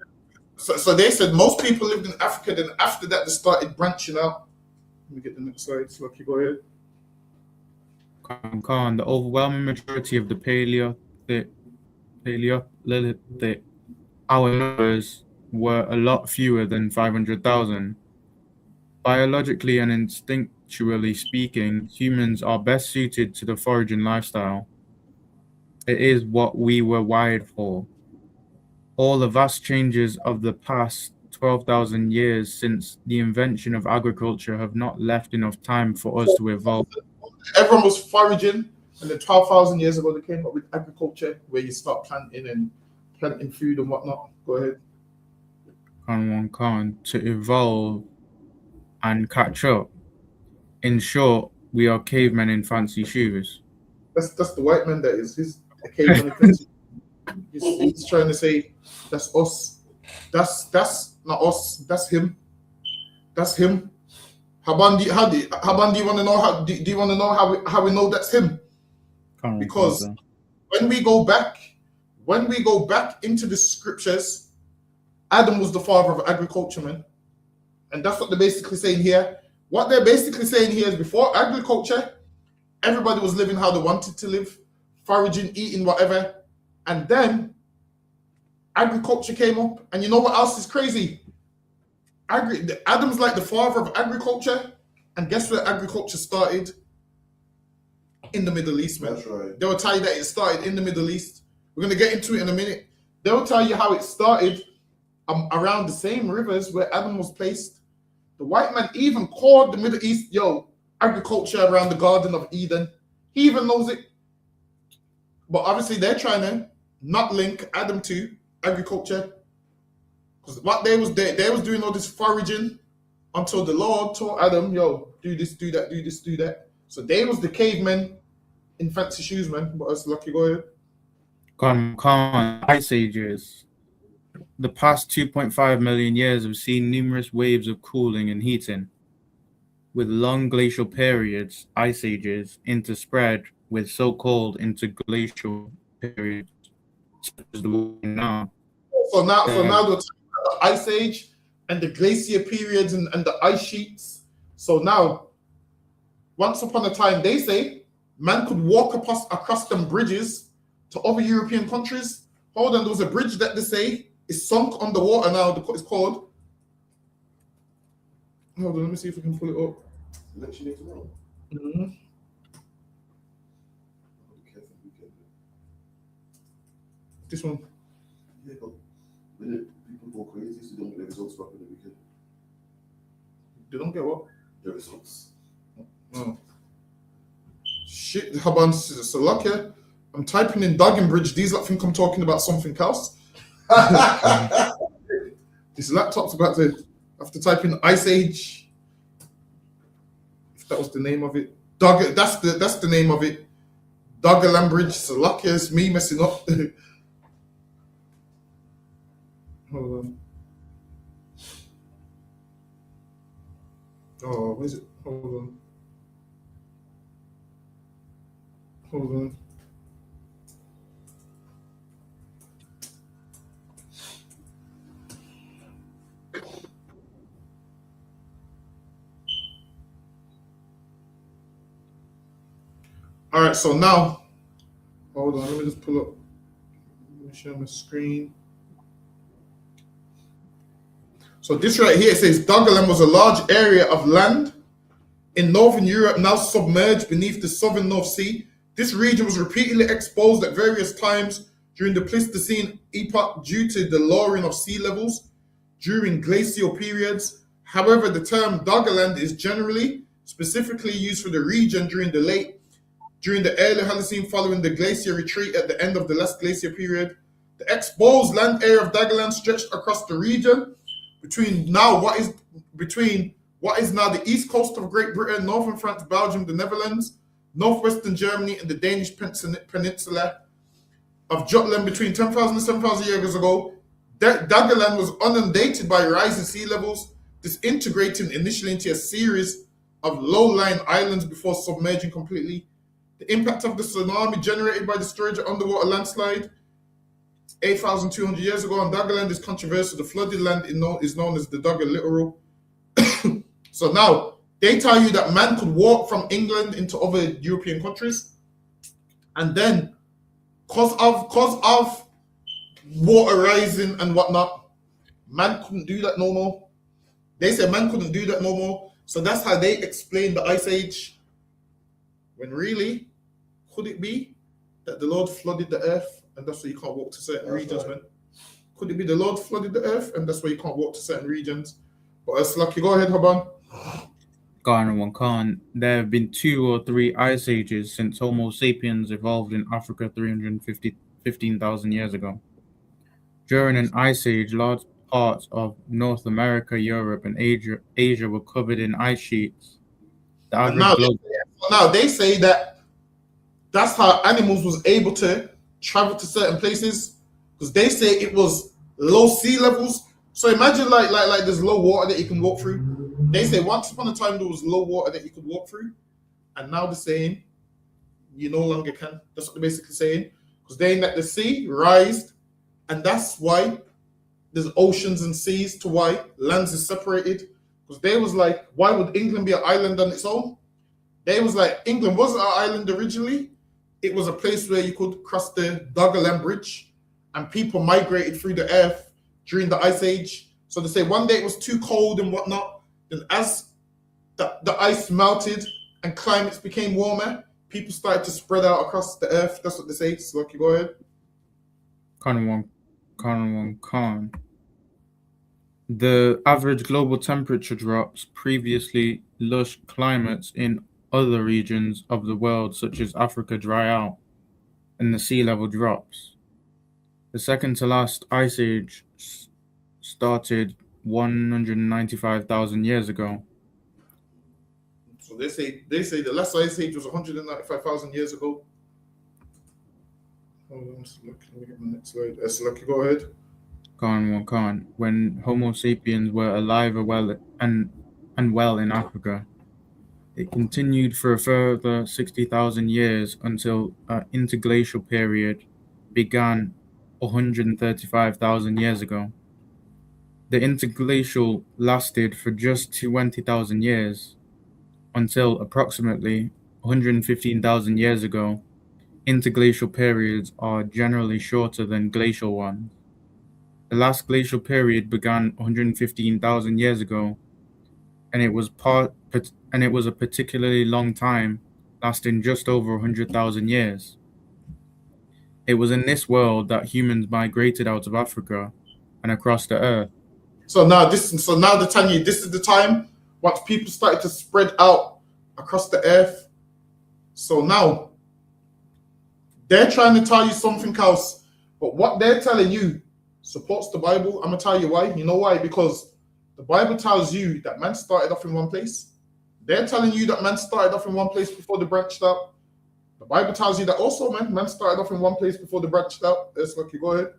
So they said most people lived in Africa, then after that they started branching out. Let me get the next slide. So Lucky, go ahead. Khan, the overwhelming majority of the Paleolithic our numbers were a lot fewer than 500,000. Biologically and instinctually speaking, humans are best suited to the foraging lifestyle. It is what we were wired for. All the vast changes of the past 12,000 years since the invention of agriculture have not left enough time for us to evolve. Everyone was foraging, and then 12,000 years ago they came up with agriculture, where you start planting food and whatnot. Go ahead. And one can't to evolve and catch up. In short, we are cavemen in fancy shoes. That's the white man that is. He's a caveman. He's trying to say that's us. That's not us. That's him. That's him. Haban, do you want to know do you want to know how we know that's him? Because when we go back into the scriptures, Adam was the father of agriculture, man. And that's what they're basically saying here. What they're basically saying here is before agriculture, everybody was living how they wanted to live, foraging, eating, whatever. And then agriculture came up. And you know what else is crazy? Adam's like the father of agriculture. And guess where agriculture started? In the Middle East, man. That's right. They will tell you that it started in the Middle East. We're going to get into it in a minute. They'll tell you how it started around the same rivers where Adam was placed. The white man even called the Middle East, agriculture around the Garden of Eden. He even knows it. But obviously they're trying to not link Adam to agriculture. Because what they was doing all this foraging until the Lord told Adam, do this, do that, do this, do that. So they was the cavemen in fancy shoes, man. What else, Lucky? Go ahead. Come on, Ice Ages. The past 2.5 million years have seen numerous waves of cooling and heating, with long glacial periods, ice ages, interspread with so-called interglacial periods, such as the one now. So now we're talking about the ice age and the glacier periods and the ice sheets. So now, once upon a time, they say man could walk across them bridges to other European countries. Hold on, there was a bridge that they say is sunk underwater now. It's called. Hold on, let me see if we can pull it up. Mm-hmm. This one. Yeah, but when people go crazy, so they don't get the results back in the weekend. They don't get what? The results. Oh. Shit, Haban, so lucky. I'm typing in Duggan Bridge. These lot think I'm talking about something else. This laptop's about to have to type in Ice Age. If that was the name of it. That's the name of it. Duggan Bridge. So lucky as me messing up. Hold on. Oh, where's it? Hold on. All right, so now, hold on, let me just pull up. Let me share my screen. So this right here, it says Doggerland was a large area of land in northern Europe, now submerged beneath the southern North Sea. This region was repeatedly exposed at various times during the Pleistocene epoch due to the lowering of sea levels during glacial periods. However, the term Doggerland is generally specifically used for the region during the early Holocene following the glacier retreat at the end of the last glacier period. The exposed land area of Doggerland stretched across the region between what is now the east coast of Great Britain, northern France, Belgium, the Netherlands, northwestern Germany, and the Danish peninsula of Jutland. Between 10,000 and 7,000 years ago, Doggerland was inundated by rising sea levels, disintegrating initially into a series of low-lying islands before submerging completely. The impact of the tsunami generated by the Sturgeon underwater landslide 8,200 years ago on Doggerland is controversial. The flooded land is known as the Dogger Littoral. So now, they tell you that man could walk from England into other European countries. And then, because of water rising and whatnot. Man couldn't do that no more. They said man couldn't do that no more. So that's how they explain the Ice Age. When really, could it be that the Lord flooded the earth and that's why you can't walk to certain regions, man? Could it be the Lord flooded the earth and that's why you can't walk to certain regions? But it's lucky. Go ahead, Haban. Khan. There have been 2 or 3 ice ages since Homo sapiens evolved in Africa 15,000 years ago. During an ice age, large parts of North America, Europe, and Asia were covered in ice sheets. The average now they say that that's how animals was able to travel to certain places because they say it was low sea levels. So imagine like there's low water that you can walk through. They say once upon a time there was low water that you could walk through, and now they're saying you no longer can. That's what they're basically saying because they let the sea rise, and that's why there's oceans and seas to why lands is separated. Because they was like, why would England be an island on its own? They was like, England wasn't an island originally. It was a place where you could cross the Doggerland Bridge, and people migrated through the earth during the Ice Age. So they say one day it was too cold and whatnot. Then as the ice melted and climates became warmer, people started to spread out across the earth. That's what they say. So okay, go ahead. Khan. The average global temperature drops previously lush climates in other regions of the world, such as Africa, dry out, and the sea level drops. The second to last ice age started 195,000 years ago. So they say the last ice age was 195,000 years ago. Hold on, let me get my next slide. Lucky, go ahead. Khan. When Homo sapiens were alive and well in Africa, it continued for a further 60,000 years until an interglacial period began 135,000 years ago. The interglacial lasted for just 20,000 years until approximately 115,000 years ago. Interglacial periods are generally shorter than glacial ones. The last glacial period began 115,000 years ago, and it was a particularly long time, lasting just over 100,000 years. It was in this world that humans migrated out of Africa and across the earth. So now they're telling you this is the time once people started to spread out across the earth. So now they're trying to tell you something else, but what they're telling you supports the Bible. I'm gonna tell you why. You know why? Because the Bible tells you that man started off in one place. They're telling you that man started off in one place before they branched out. The Bible tells you that also, man started off in one place before they branched out. Let's look. You go ahead.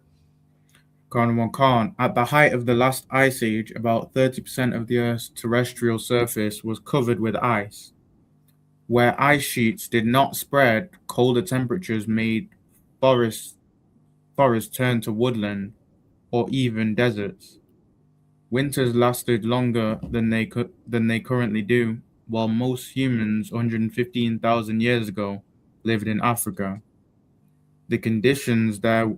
Khan. At the height of the last ice age, about 30% of the Earth's terrestrial surface was covered with ice. Where ice sheets did not spread, colder temperatures made forests turn to woodland or even deserts. Winters lasted longer than they currently do, while most humans 115,000 years ago lived in Africa. The conditions there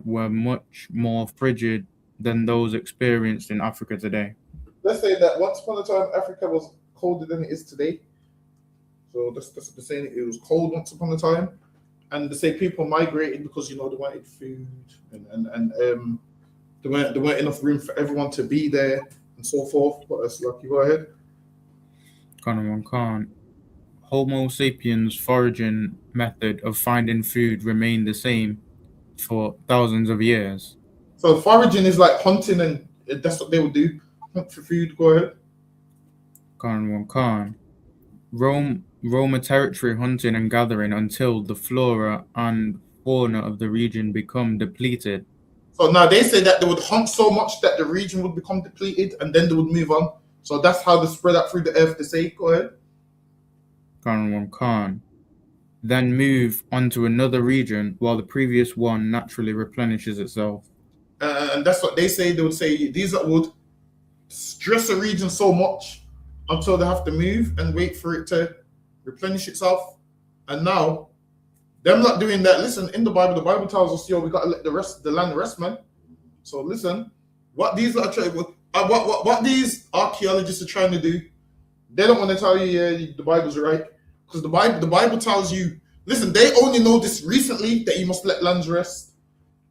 were much more frigid than those experienced in Africa today. Let's say that once upon a time, Africa was colder than it is today. So that's what they're saying. It was cold once upon a time, and they say people migrated because they wanted food, and there weren't enough room for everyone to be there, and so forth. But that's lucky. Go ahead. Khan. Homo sapiens' foraging method of finding food remained the same for thousands of years. So foraging is like hunting, and that's what they would do. Hunt for food. Go ahead. Khan. Roam a territory hunting and gathering until the flora and fauna of the region become depleted. So now they say that they would hunt so much that the region would become depleted, and then they would move on. So that's how they spread out through the earth. They say, go ahead. Khan. Then move on to another region while the previous one naturally replenishes itself. And that's what they say. They would say these that would stress a region so much until they have to move and wait for it to replenish itself. And now Them not doing that. Listen, in the Bible tells us, yo, we gotta let the land rest, man. So listen, what these are trying, what these archaeologists are trying to do, they don't want to tell you, yeah, the Bible's right, because the Bible tells you, listen, they only know this recently that you must let lands rest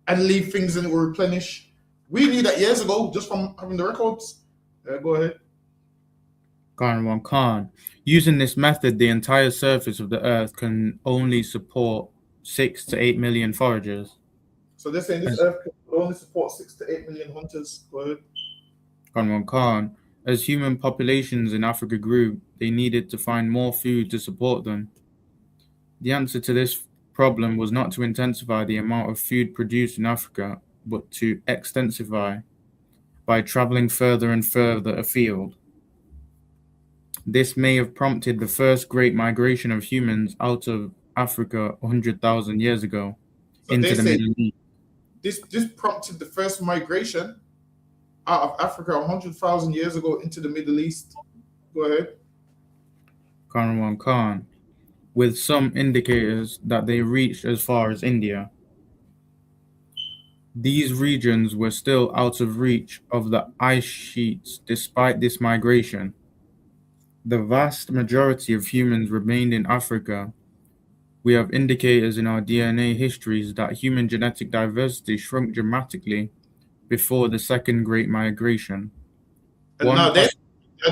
and leave things and it will replenish. We knew that years ago just from having the records. Go ahead. Khan. Using this method, the entire surface of the earth can only support 6 to 8 million foragers. So they're saying this earth can only support 6 to 8 million hunters. Go ahead. Khan. As human populations in Africa grew, they needed to find more food to support them. The answer to this problem was not to intensify the amount of food produced in Africa, but to extensify by traveling further and further afield. This may have prompted the first great migration of humans out of Africa 100,000 years ago into the Middle East. This prompted the first migration out of Africa 100,000 years ago into the Middle East. Go ahead. Khan, with some indicators that they reached as far as India. These regions were still out of reach of the ice sheets despite this migration. The vast majority of humans remained in Africa. We have indicators in our DNA histories that human genetic diversity shrunk dramatically before the second Great Migration. And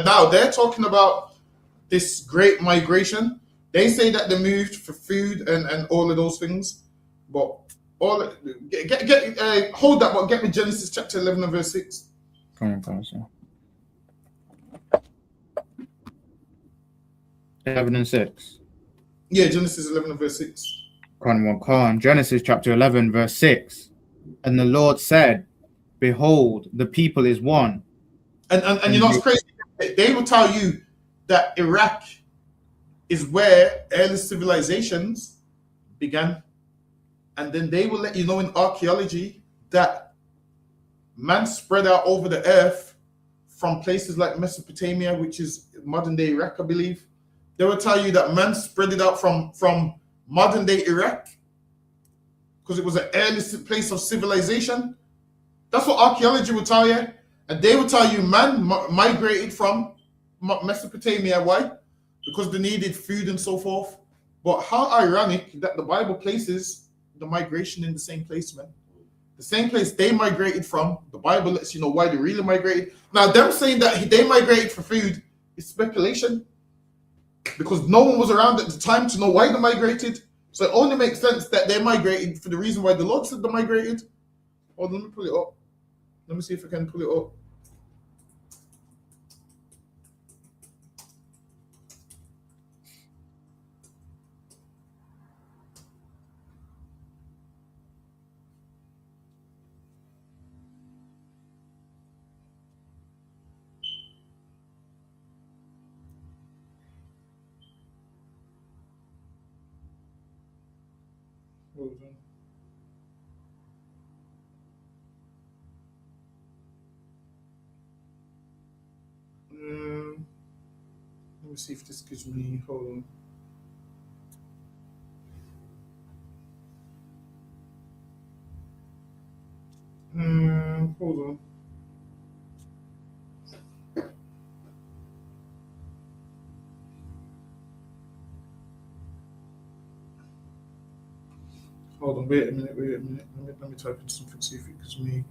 now they're talking about this Great Migration. They say that they moved for food and all of those things, but hold that, but get me Genesis chapter 11 and verse 6. Come on, sir. 11 and 6. Yeah, Genesis 11 and verse 6. Genesis chapter 11, verse 6. And the Lord said, behold, the people is one. And you know what's crazy? They will tell you that Iraq is where early civilizations began. And then they will let you know in archaeology that man spread out over the earth from places like Mesopotamia, which is modern day Iraq, I believe. They will tell you that man spread it out from modern day Iraq because it was an early place of civilization. That's what archaeology will tell you. And they will tell you man migrated from Mesopotamia. Why? Because they needed food and so forth. But how ironic that the Bible places the migration in the same place, man. The same place they migrated from. The Bible lets you know why they really migrated. Now, them saying that they migrated for food is speculation, because no one was around at the time to know why they migrated. So it only makes sense that they migrated for the reason why the Lord said they migrated. Hold on, let me pull it up. Let me see if I can pull it up. Hold on. Let me see if this gives me. Hold on. Hold on. Hold on. Wait a minute. Let me type in something. See if it gives me.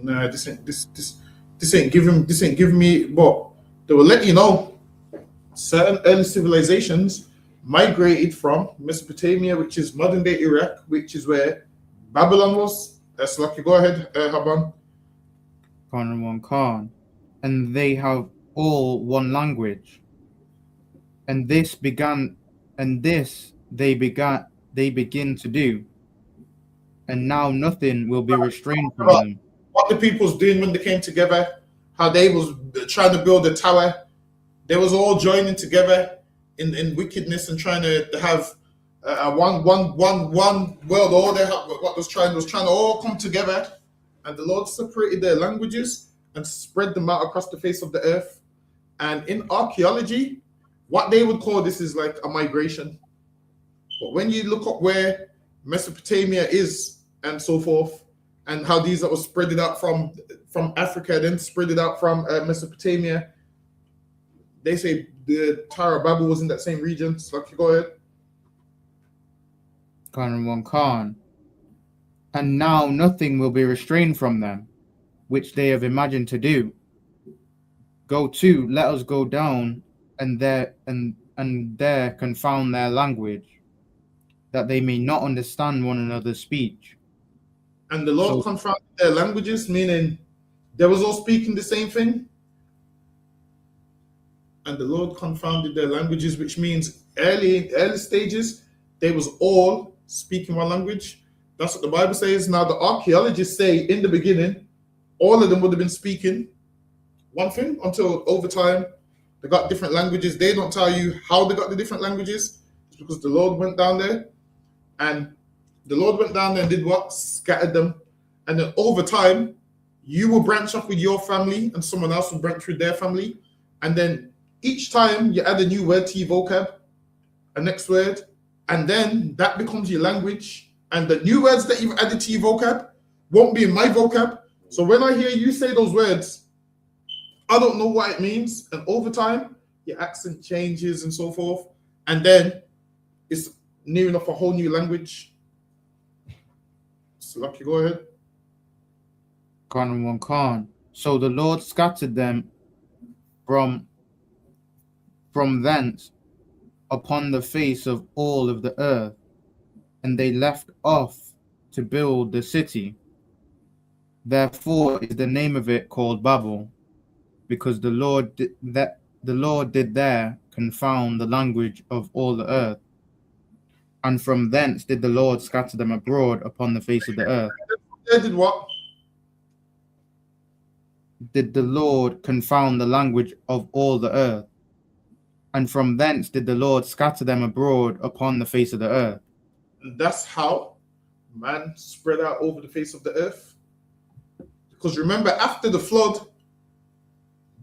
Nah, this ain't giving me. But they will let you know certain early civilizations migrated from Mesopotamia, which is modern day Iraq, which is where Babylon was. That's lucky. Go ahead, Haban. Khan. And they have all one language. And this they begin to do. and now nothing will be restrained from them. What the people's doing when they came together, how they was trying to build a tower. They was all joining together in wickedness and trying to have one world order. What was trying to all come together, and the Lord separated their languages and spread them out across the face of the earth. And in archaeology, what they would call this is like a migration. But when you look up where Mesopotamia is and so forth, and how these that was spread it out from Africa, then spread it out from Mesopotamia, they say the Tower of Babel was in that same region. So go ahead. Khan. And now nothing will be restrained from them, which they have imagined to do. Go to, let us go down, and there confound their language, that they may not understand one another's speech. And the Lord confounded their languages, meaning they was all speaking the same thing. And the Lord confounded their languages, which means early stages, they was all speaking one language. That's what the Bible says. Now the archaeologists say in the beginning, all of them would have been speaking one thing until over time they got different languages. They don't tell you how they got the different languages. It's because the Lord went down there, and the Lord went down there and did what? Scattered them. And then over time, you will branch off with your family and someone else will branch with their family. And then each time you add a new word to your vocab, a next word, and then that becomes your language. And the new words that you've added to your vocab won't be in my vocab. So when I hear you say those words, I don't know what it means. And over time, your accent changes and so forth. And then it's near enough a whole new language. So Lucky, go ahead. Khan. So the Lord scattered them from thence upon the face of all of the earth, and they left off to build the city. Therefore is the name of it called Babel, because the Lord did there confound the language of all the earth. And from thence did the Lord scatter them abroad upon the face of the earth. They did what? Did the Lord confound the language of all the earth. And from thence did the Lord scatter them abroad upon the face of the earth. And that's how man spread out over the face of the earth. Because remember, after the flood,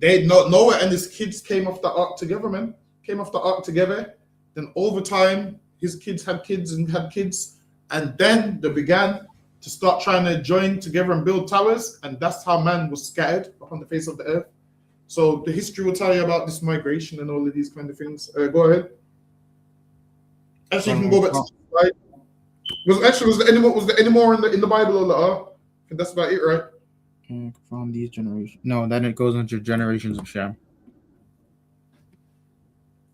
Noah and his kids came off the ark together, man. Came off the ark together. Then over time, his kids had kids and had kids. And then they began to start trying to join together and build towers. And that's how man was scattered upon the face of the earth. So the history will tell you about this migration and all of these kind of things. Go ahead. Actually, you can go back to the slide. Was there any more in the Bible? Or I think that's about it, right? From these generations. No, then it goes into generations of Shem.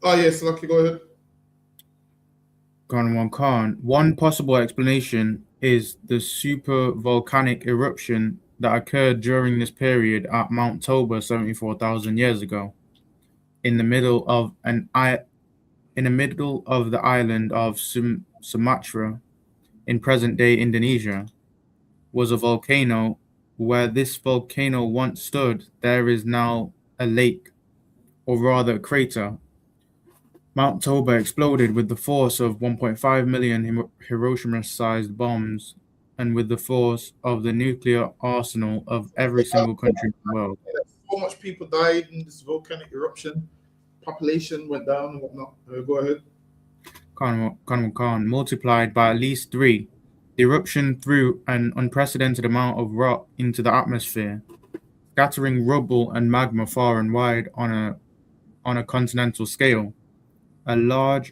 Oh yes, Lucky, go ahead. Khan. One possible explanation is the super volcanic eruption that occurred during this period at Mount Toba 74,000 years ago, in the middle of the island of Sumatra, in present-day Indonesia, was a volcano. Where this volcano once stood, there is now a lake, or rather a crater. Mount Toba exploded with the force of 1.5 million Hiroshima-sized bombs, and with the force of the nuclear arsenal of every single country in the world. So much people died in this volcanic eruption. Population went down and whatnot. Go ahead. Khan, multiplied by at least 3. The eruption threw an unprecedented amount of rock into the atmosphere, scattering rubble and magma far and wide on a continental scale. A layer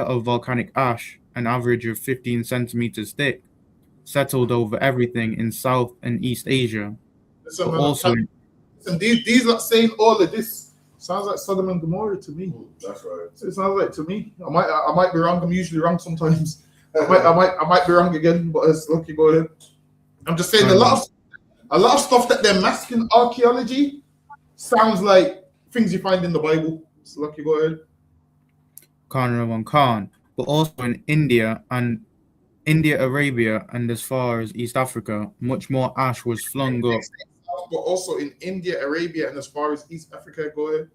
of volcanic ash, an average of 15 centimeters thick, settled over everything in South and East Asia. These lot saying all of this sounds like Sodom and Gomorrah to me. That's right. It sounds like to me. I might be wrong. I'm usually wrong sometimes. I might be wrong again, but it's Lucky, go ahead. I'm just saying a lot of stuff that they're masking archaeology sounds like things you find in the Bible. It's Lucky, go ahead. Khan, but also in India and India, Arabia, and as far as East Africa, much more ash was flung up. But also in India, Arabia, and as far as East Africa, go ahead.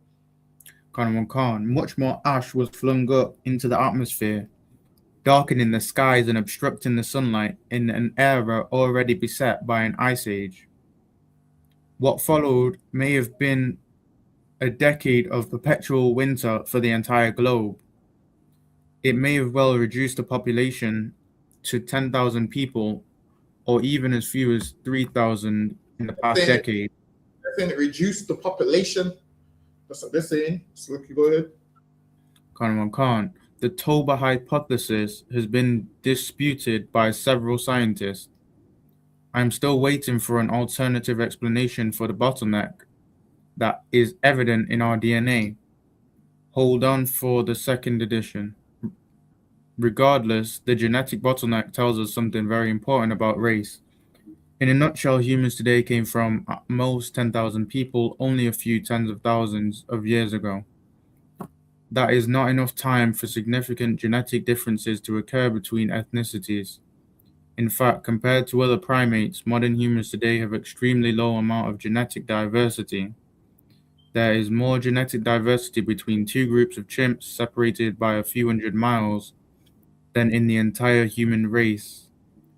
Much more ash was flung up into the atmosphere, darkening the skies and obstructing the sunlight in an era already beset by an ice age. What followed may have been a decade of perpetual winter for the entire globe. It may have well reduced the population to 10,000 people, or even as few as 3,000 in the past decade. They're saying it reduced the population. That's what they're saying. So look, you go ahead. The Toba hypothesis has been disputed by several scientists. I am still waiting for an alternative explanation for the bottleneck that is evident in our DNA. Hold on for the second edition. Regardless, the genetic bottleneck tells us something very important about race. In a nutshell, humans today came from at most 10,000 people only a few tens of thousands of years ago. That is not enough time for significant genetic differences to occur between ethnicities. In fact, compared to other primates, modern humans today have extremely low amount of genetic diversity. There is more genetic diversity between two groups of chimps separated by a few hundred miles than in the entire human race.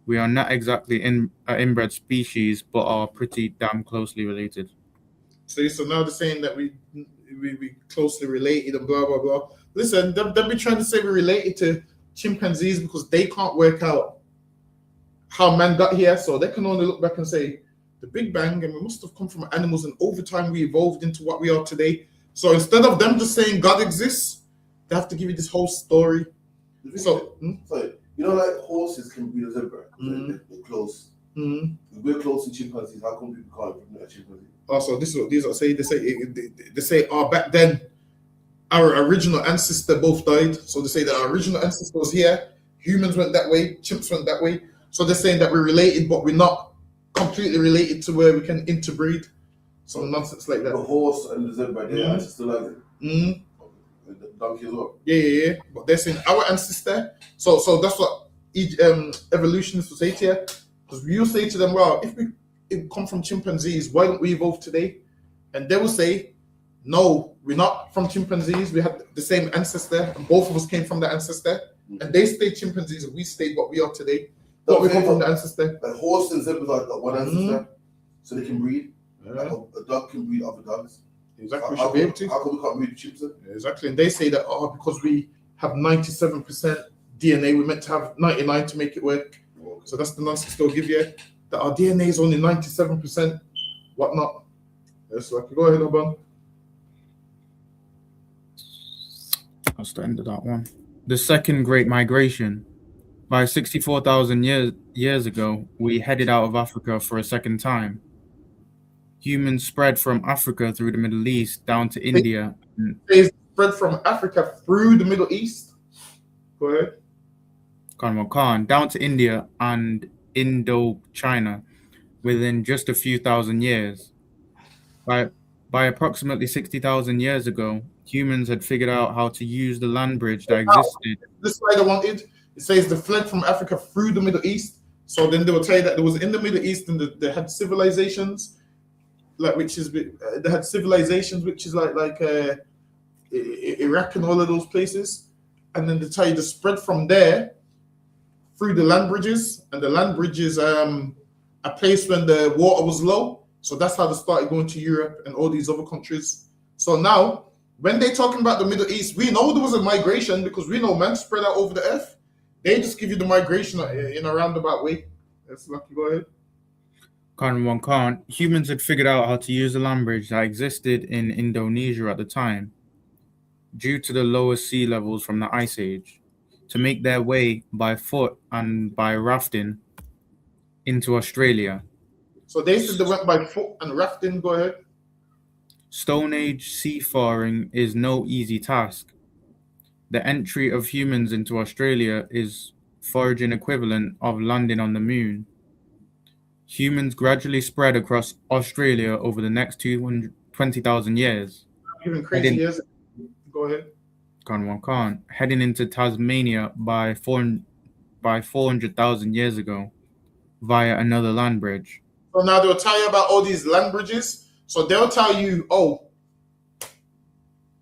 We are not exactly an inbred species, but are pretty damn closely related. So now they're saying that we closely related and blah blah blah. Listen, they'll be trying to say we're related to chimpanzees because they can't work out how man got here, so they can only look back and say the Big Bang, and we must have come from animals, and over time we evolved into what we are today. So instead of them just saying God exists, they have to give you this whole story. So, you know, like horses can breed a zebra. They're close. If we're close to chimpanzees, how come people can't breed a chimpanzee? Also, this is what these are saying. They say, back then our original ancestor both died. So they say that our original ancestor was here. Humans went that way. Chimps went that way. So they're saying that we're related, but we're not completely related to where we can interbreed. Some nonsense like that. The horse and the zebra, their ancestor like it. The donkey as well. Yeah. But they're saying our ancestor. So that's what evolutionists will say to you. Because we will say to them, well, if we come from chimpanzees, why don't we evolve today? And they will say, no, we're not from chimpanzees. We had the same ancestor, and both of us came from the ancestor. And they stayed chimpanzees, and we stayed what we are today. But we come from the ancestor. Like horse and zebras are like one ancestor, so they can breed. Like a dog can breed other dogs. Exactly, we should be able to. How come we can't breed chimps? Exactly, and they say that because we have 97% DNA, we're meant to have 99 to make it work. So that's the nonsense they'll give you. That our DNA is only 97%, whatnot. Yes, like go ahead, Oban. That's the end of that one. The Second Great Migration. By 64,000 years ago, we headed out of Africa for a second time. Humans spread from Africa through the Middle East down to India. They spread from Africa through the Middle East. Go ahead. Down to India and Indochina within just a few thousand years. By approximately 60,000 years ago, humans had figured out how to use the land bridge that existed. This slide I wanted. It says they fled from Africa through the Middle East. So then they will tell you that there was in the Middle East, and they had civilizations, like they had civilizations which is like Iraq and all of those places, and then they tell you to spread from there through the land bridges, and the land bridges a place when the water was low. So that's how they started going to Europe and all these other countries. So now, when they're talking about the Middle East, we know there was a migration because we know man spread out over the earth. They just give you the migration in a roundabout way. That's lucky. Go ahead. Humans had figured out how to use the land bridge that existed in Indonesia at the time, due to the lower sea levels from the Ice Age, to make their way by foot and by rafting into Australia. So they said they went by foot and rafting. Go ahead. Stone Age seafaring is no easy task. The entry of humans into Australia is foraging equivalent of landing on the moon. Humans gradually spread across Australia over the next 20,000 years. Even crazy years. Go ahead. Heading into Tasmania by by 400,000 years ago via another land bridge. So now they'll tell you about all these land bridges. So they'll tell you, oh,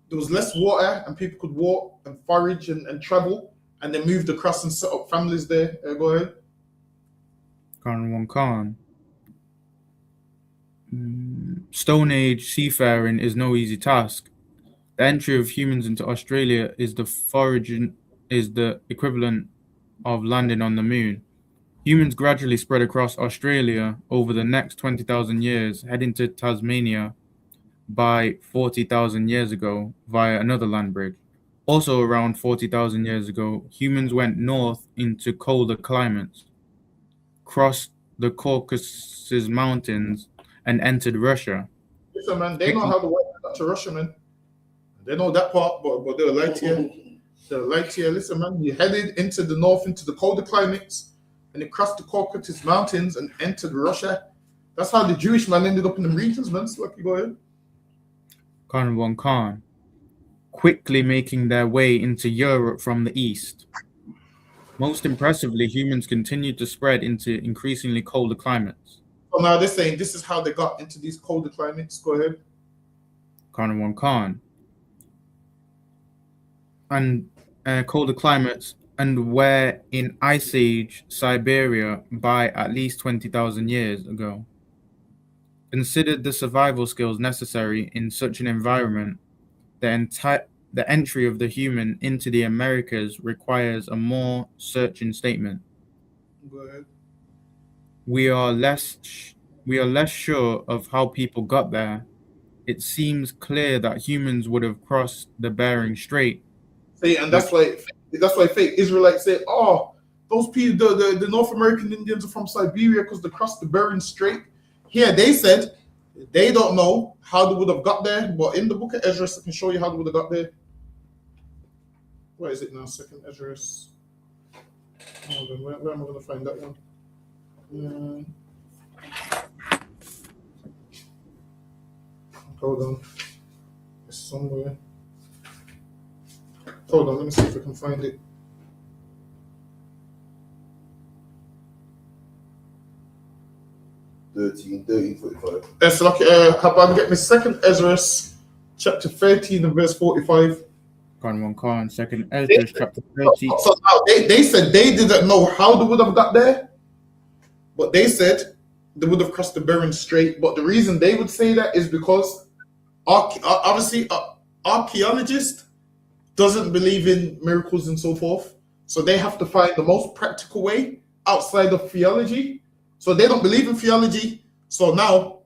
there was less water and people could walk and forage and travel, and they moved across and set up families there. Go ahead. Khan. Stone Age seafaring is no easy task. The entry of humans into Australia is the equivalent of landing on the moon. Humans gradually spread across Australia over the next 20,000 years, heading to Tasmania by 40,000 years ago via another land bridge. Also around 40,000 years ago, humans went north into colder climates, crossed the Caucasus Mountains, and entered Russia. Listen, man, they know how the white man got to Russia, man. They know that part, but they'll lie to you. They'll lie to you. Listen, man, you headed into the north, into the colder climates, and you crossed the Caucasus Mountains and entered Russia. That's how the Jewish man ended up in the regions, man. So, go ahead. Khan, quickly making their way into Europe from the east. Most impressively, humans continued to spread into increasingly colder climates. So now they're saying this is how they got into these colder climates. Go ahead. Khan. And colder climates, and were in Ice Age Siberia by at least 20,000 years ago. Considered the survival skills necessary in such an environment, the entry of the human into the Americas requires a more searching statement. Go ahead. We are less sure of how people got there. It seems clear that humans would have crossed the Bering Strait. See, and that's why fake Israelites say, "Oh, those people, the North American Indians are from Siberia because they crossed the Bering Strait." Here they said they don't know how they would have got there, but in the book of Ezra, I can show you how they would have got there. Where is it now? Second Ezra. Hold on, where am I going to find that one? Hold on. It's somewhere. Hold on, let me see if I can find it. Thirteen, 45. It's like, how about get me second Ezra, chapter 13 and verse 45. Khan, second Ezra, chapter 13. So now they said they didn't know how they would have got there, but they said they would have crossed the Bering Strait. But the reason they would say that is because obviously archaeologists doesn't believe in miracles and so forth. So they have to find the most practical way outside of theology. So they don't believe in theology. So now,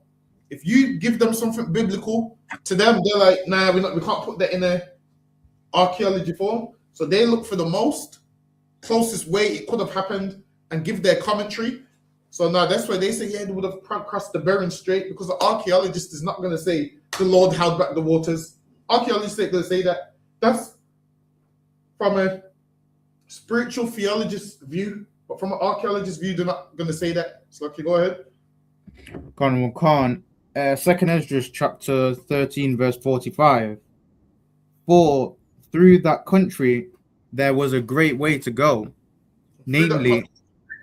if you give them something biblical, to them, they're like, nah, we can't put that in a archaeology form. So they look for the most closest way it could have happened and give their commentary. So now that's why they say, yeah, they would have crossed the Bering Strait, because the archaeologist is not going to say the Lord held back the waters. Archaeologists are going to say that. That's from a spiritual theologist view, but from an archaeologist view, they're not going to say that. So, okay, go ahead. Khan, second Ezra, chapter 13, verse 45. For through that country there was a great way to go, namely,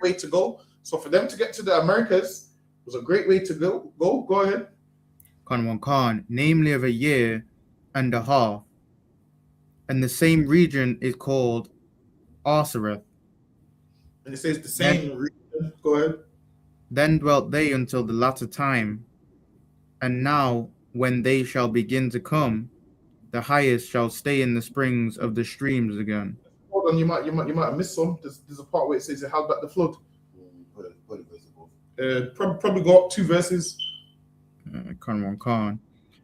way to go. So for them to get to the Americas was a great way to go. Go ahead. Khan, namely of a year and a half, and the same region is called Arsareth. And it says the same region. Go ahead. Then dwelt they until the latter time, and now when they shall begin to come, the highest shall stay in the springs of the streams again. Hold on, you might have missed some. There's a part where it says it held back the flood. Probably go up 2 verses. Khan.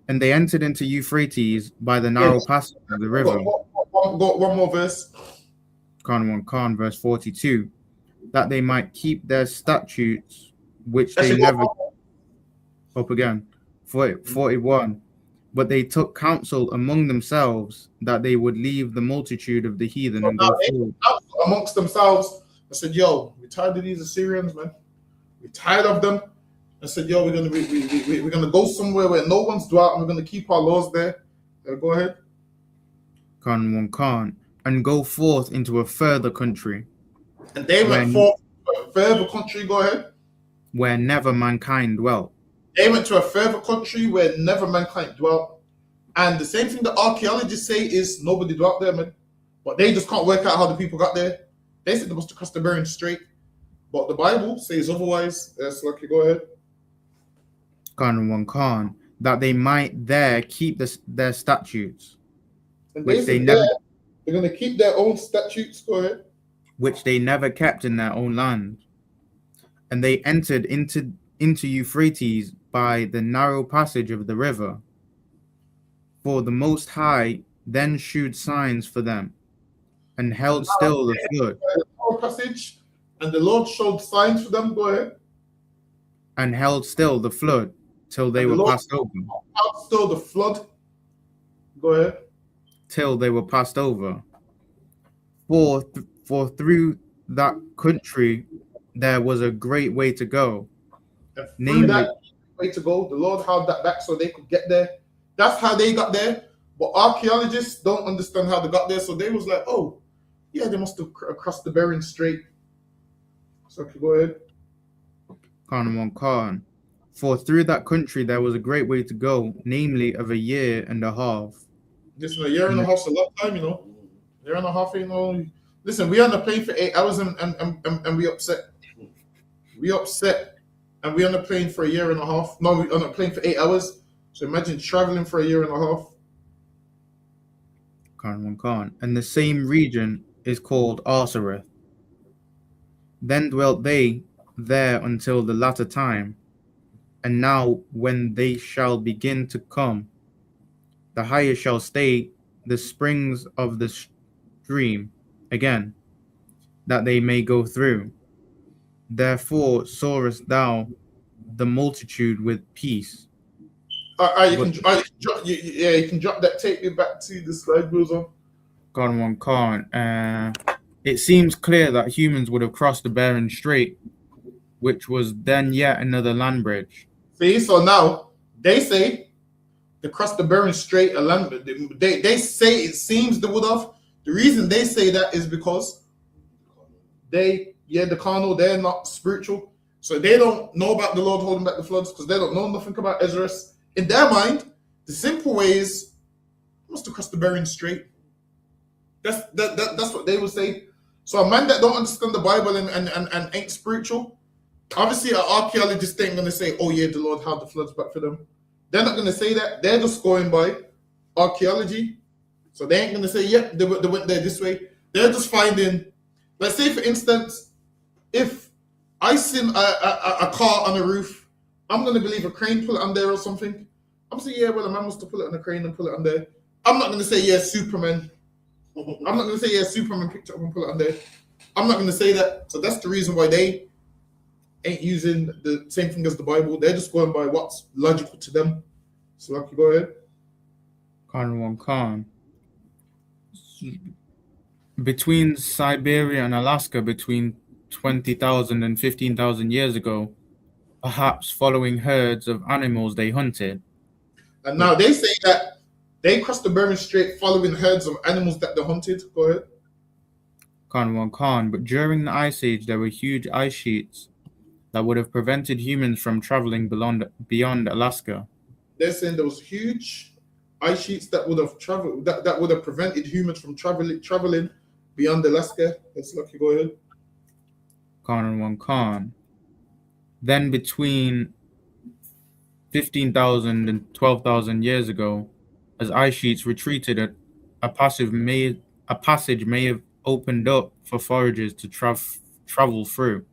And they entered into Euphrates by the narrow passage of the river. One more verse. Khan, verse 42. That they might keep their statutes, which they never... Up again. 41. But they took counsel among themselves that they would leave the multitude of the heathen and go forward. Amongst themselves, I said, yo, we're tired of these Assyrians, man. We're tired of them. I said, yo, we're gonna go somewhere where no one's dwelt, and we're gonna keep our laws there. Go ahead. Khan, and go forth into a further country. And they went for a further country. Go ahead. where never mankind dwelt. They went to a further country where never mankind dwelt. And the same thing the archaeologists say is nobody dwelt there, man. But they just can't work out how the people got there. They said they must have crossed the Bering Strait. But the Bible says otherwise. So, okay, go ahead. Khan, that they might there keep their statutes, And which they never, they're going to keep their own statutes. Go ahead. which they never kept in their own land. And they entered into Euphrates by the narrow passage of the river. For the Most High then shewed signs for them, and held still the flood. Passage, and the Lord showed signs for them. Go ahead. And held still the flood till they were passed over. Held still the flood. Go ahead. Till they were passed over. For through that country there was a great way to go. And through that way to go, the Lord held that back so they could get there. That's how they got there. But archaeologists don't understand how they got there, so they was like, oh, yeah, they must have crossed the Bering Strait. So okay, go ahead. Khan. For through that country there was a great way to go, namely of a year and a half. Listen, a year and a half's a long time, you know. A year and a half, you know. Listen, we on the plane for 8 hours and we upset. We upset, and we on the plane for a year and a half. No, we on the plane for 8 hours. So imagine traveling for a year and a half. Khan. And the same region is called Arsareth. Then dwelt they there until the latter time. And now when they shall begin to come, the higher shall stay the springs of the stream again, that they may go through. Therefore sawest thou the multitude with peace. You can drop that. Take me back to the slide goes on. Khan. It seems clear that humans would have crossed the Bering Strait, which was then yet another land bridge. See, so now they say they crossed the Bering Strait, a land. They say it seems they would have. The reason they say that is because the carnal, they're not spiritual, so they don't know about the Lord holding back the floods because they don't know nothing about Ezra. In their mind, the simple way is must have crossed the Bering Strait. That's what they would say. So a man that don't understand the Bible and ain't spiritual, obviously an archaeologist ain't gonna say, oh yeah, the Lord held the floods back for them. They're not gonna say that. They're just going by archaeology. So they ain't gonna say, yep, they went there this way. They're just finding, let's say for instance, if I seen a car on a roof, I'm gonna believe a crane pull it on there or something. I'm saying, yeah, well, a man must have put it on a crane and pull it on there. I'm not gonna say, yeah, Superman. I'm not gonna say, yeah, Superman picked it up and put it on there. I'm not gonna say that. So that's the reason why they ain't using the same thing as the Bible. They're just going by what's logical to them. So, Lucky, go ahead. Khan. Between Siberia and Alaska, between 20,000 and 15,000 years ago, perhaps following herds of animals they hunted. And now they say that they crossed the Bering Strait following herds of animals that they hunted. Go ahead. Khan. But during the Ice Age, there were huge ice sheets that would have prevented humans from traveling beyond Alaska. They're saying there was huge ice sheets that would have traveled that would have prevented humans from traveling beyond Alaska. That's Lucky. Go ahead. Khan. Then between 15,000 and 12,000 years ago, as ice sheets retreated, a passage may have opened up for foragers to travel through,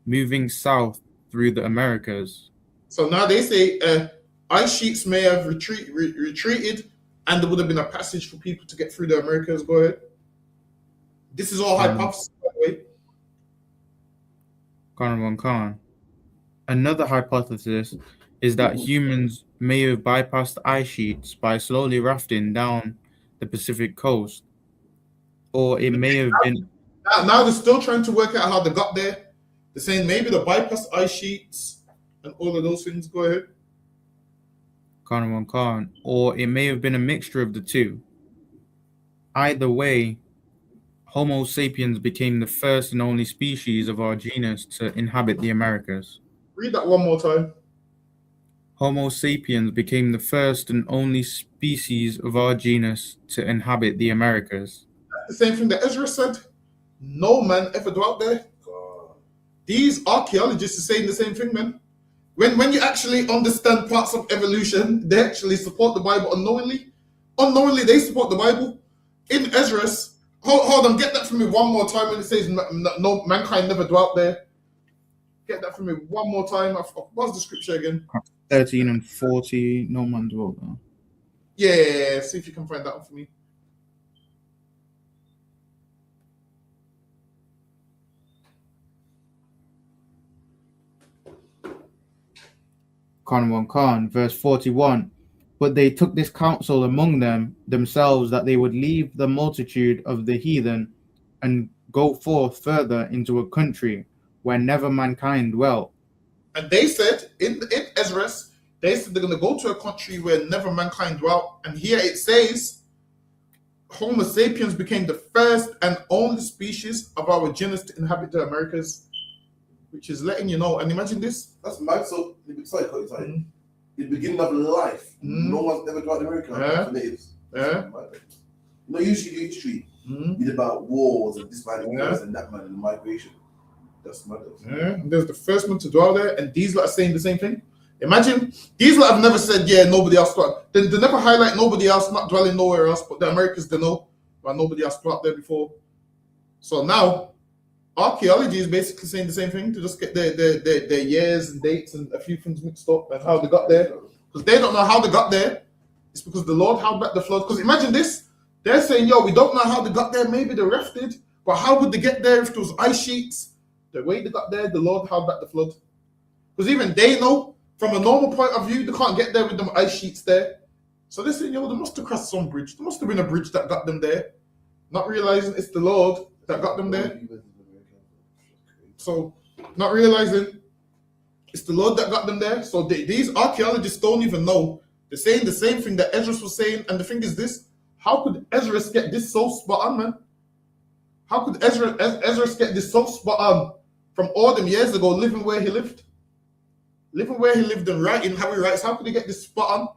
moving south through the Americas. So now they say ice sheets may have retreated, and there would have been a passage for people to get through the Americas. Go ahead. This is all hypothesis, by the way. Khan. Another hypothesis is that humans may have bypassed ice sheets by slowly rafting down the Pacific coast, or it may have been. Now they're still trying to work out how they got there. They're saying maybe the bypass ice sheets and all of those things. Go ahead. Khan. Or it may have been a mixture of the two. Either way, Homo sapiens became the first and only species of our genus to inhabit the Americas. Read that one more time. Homo sapiens became the first and only species of our genus to inhabit the Americas. The same thing that Ezra said. No man ever dwelt there. These archaeologists are saying the same thing, man. When you actually understand parts of evolution, they actually support the Bible unknowingly. Unknowingly, they support the Bible. In Ezra's, hold on, get that for me one more time when it says no mankind never dwelt there. Get that for me one more time. What's the scripture again? 13 and 40, no man dwelt there. Yeah, see if you can find that one for me. Khan, verse 41. But they took this counsel among themselves that they would leave the multitude of the heathen and go forth further into a country where never mankind dwelt. And they said, in Ezra's, they said they're going to go to a country where never mankind dwelt. And here it says, Homo sapiens became the first and only species of our genus to inhabit the Americas, which is letting you know. And imagine this. That's mad. So, sorry. The beginning of life, no one's ever dwelt in America for natives. Yeah. You know, usually the history is about wars and this man and that man and migration. That's mad. Yeah. There's the first one to dwell there, and these lot are saying the same thing. Imagine, these lot have never said, yeah, nobody else dwelt. They never highlight nobody else not dwelling nowhere else, but the Americans, they know, but nobody else dwelt there before. So now, archaeology is basically saying the same thing, to just get their years and dates and a few things mixed up and how they got there. Because they don't know how they got there. It's because the Lord held back the flood. Because imagine this. They're saying, yo, we don't know how they got there. Maybe the ref did. But how would they get there if there was ice sheets? The way they got there, the Lord held back the flood. Because even they know, from a normal point of view, they can't get there with them ice sheets there. So they're saying, yo, they must have crossed some bridge. There must have been a bridge that got them there. Not realizing it's the Lord that got them there. So, not realizing it's the Lord that got them there. So these archaeologists don't even know. They're saying the same thing that Ezra was saying. And the thing is this, how could Ezra get this so spot on, man? How could Ezra get this so spot on from all them years ago, living where he lived? Living where he lived and writing how he writes. How could he get this spot on?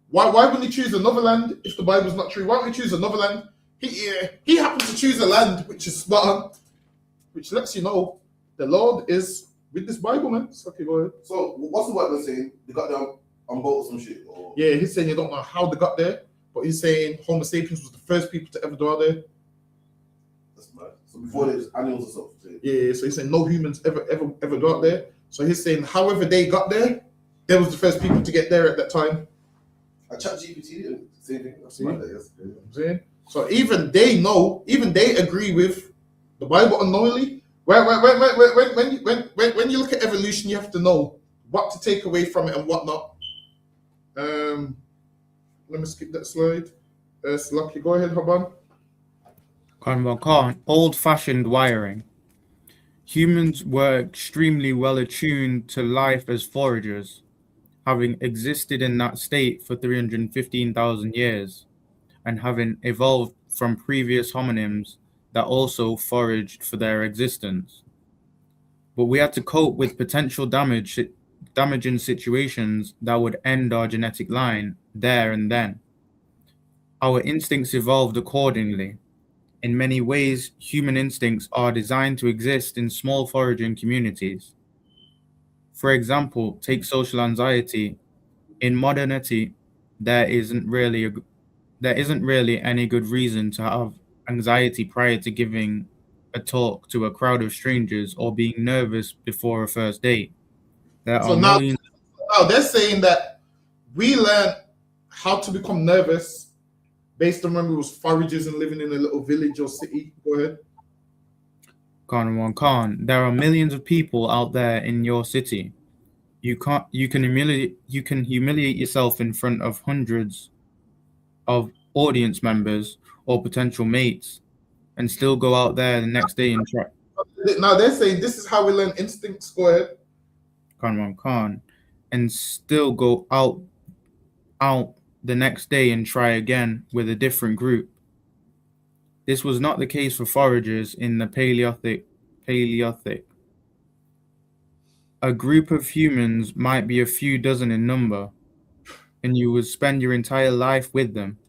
Why wouldn't he choose another land if the Bible's not true? Why wouldn't he choose another land? He happened to choose a land which is spot on, which lets you know the Lord is with this Bible, man. Okay, go ahead. So, what's the Bible saying? They got there on boats or some shit? Or? Yeah, he's saying you don't know how they got there, but he's saying Homo sapiens was the first people to ever dwell there. That's mad. So before there's animals and stuff. Yeah, so he's saying no humans ever dwelt there. So he's saying however they got there, they was the first people to get there at that time. I chat GPT, same thing. That's mad, yes. You know what I'm saying? So even they know, even they agree with the Bible unknowingly. When you look at evolution, you have to know what to take away from it and what not. Let me skip that slide. Lucky, go ahead, Haban. Khan, old-fashioned wiring. Humans were extremely well attuned to life as foragers, having existed in that state for 315,000 years, and having evolved from previous hominins that also foraged for their existence. But we had to cope with potential damaging situations that would end our genetic line there and then. Our instincts evolved accordingly. In many ways, human instincts are designed to exist in small foraging communities. For example, take social anxiety. In modernity, there isn't really any good reason to have anxiety prior to giving a talk to a crowd of strangers or being nervous before a first date. Now they're saying that we learned how to become nervous based on when we was foragers and living in a little village or city. Go ahead. Khan, there are millions of people out there in your city. You can humiliate yourself in front of hundreds of audience members or potential mates and still go out there the next day and try. Now they're saying this is how we learn instincts. Go ahead. Khan, and still go out the next day and try again with a different group. This was not the case for foragers in the Paleolithic. A group of humans might be a few dozen in number, and you would spend your entire life with them.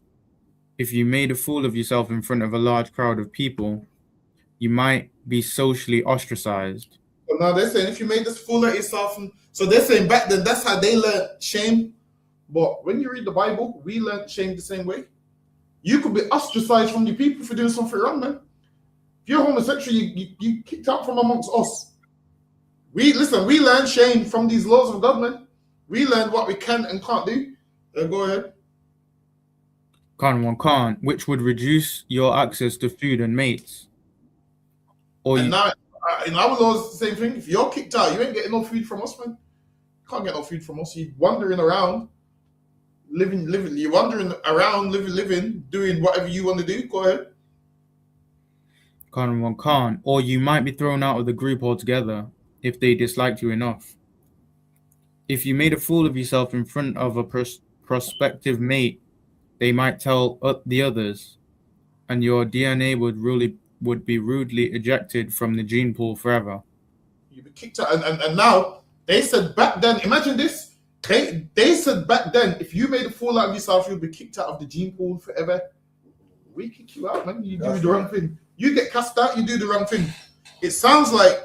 If you made a fool of yourself in front of a large crowd of people, you might be socially ostracized. So now they're saying if you made this fool of yourself, so they're saying back then that's how they learned shame. But when you read the Bible, we learned shame the same way. You could be ostracized from your people for doing something wrong, man. If you're homosexual, you kicked out from amongst us. We learn shame from these laws of God, man. We learn what we can and can't do. Go ahead. Can't, which would reduce your access to food and mates. Or and now, in our laws, the same thing. If you're kicked out, you ain't getting no food from us, man. You can't get no food from us. You're wandering around, living. You're wandering around, living, doing whatever you want to do. Go ahead. Can't, or you might be thrown out of the group altogether if they disliked you enough. If you made a fool of yourself in front of a prospective mate, they might tell the others, and your DNA would be rudely ejected from the gene pool forever. You'd be kicked out, and now they said back then. Imagine this. They said back then, if you made a fool out of yourself, you'd be kicked out of the gene pool forever. We kick you out, man. You do the wrong thing. You get cast out. You do the wrong thing. It sounds like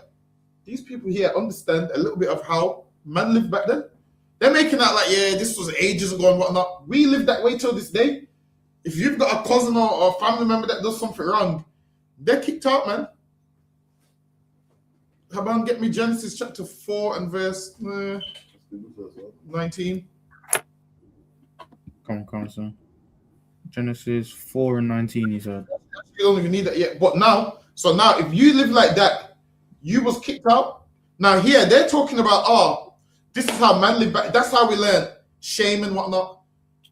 these people here understand a little bit of how man lived back then. They're making out like, yeah, this was ages ago and whatnot. We live that way till this day. If you've got a cousin or a family member that does something wrong, they're kicked out, man. How about get me Genesis chapter 4 and verse 19? Come on, sir. Genesis 4 and 19, he said. You don't even need that yet. But now, if you live like that, you was kicked out. Now here, they're talking about, this is how man lived back. That's how we learn shame and whatnot.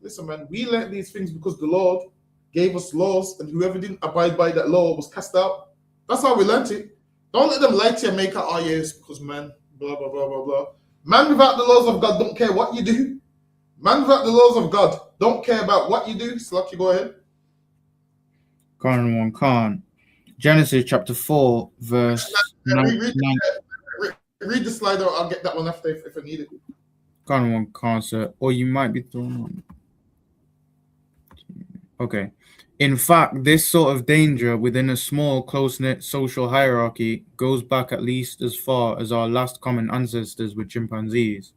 Listen, man, we learned these things because the Lord gave us laws, and whoever didn't abide by that law was cast out. That's how we learned it. Don't let them lie to you and make out, yes, because man, blah, blah, blah, blah, blah. Man without the laws of God don't care what you do. Man without the laws of God don't care about what you do. Slucky, go ahead. Can't. Genesis chapter 4, verse 9. Read the slide, I'll get that one after if I need it. Can't, sir. Or you might be thrown on. Okay. In fact, this sort of danger within a small, close-knit social hierarchy goes back at least as far as our last common ancestors with chimpanzees.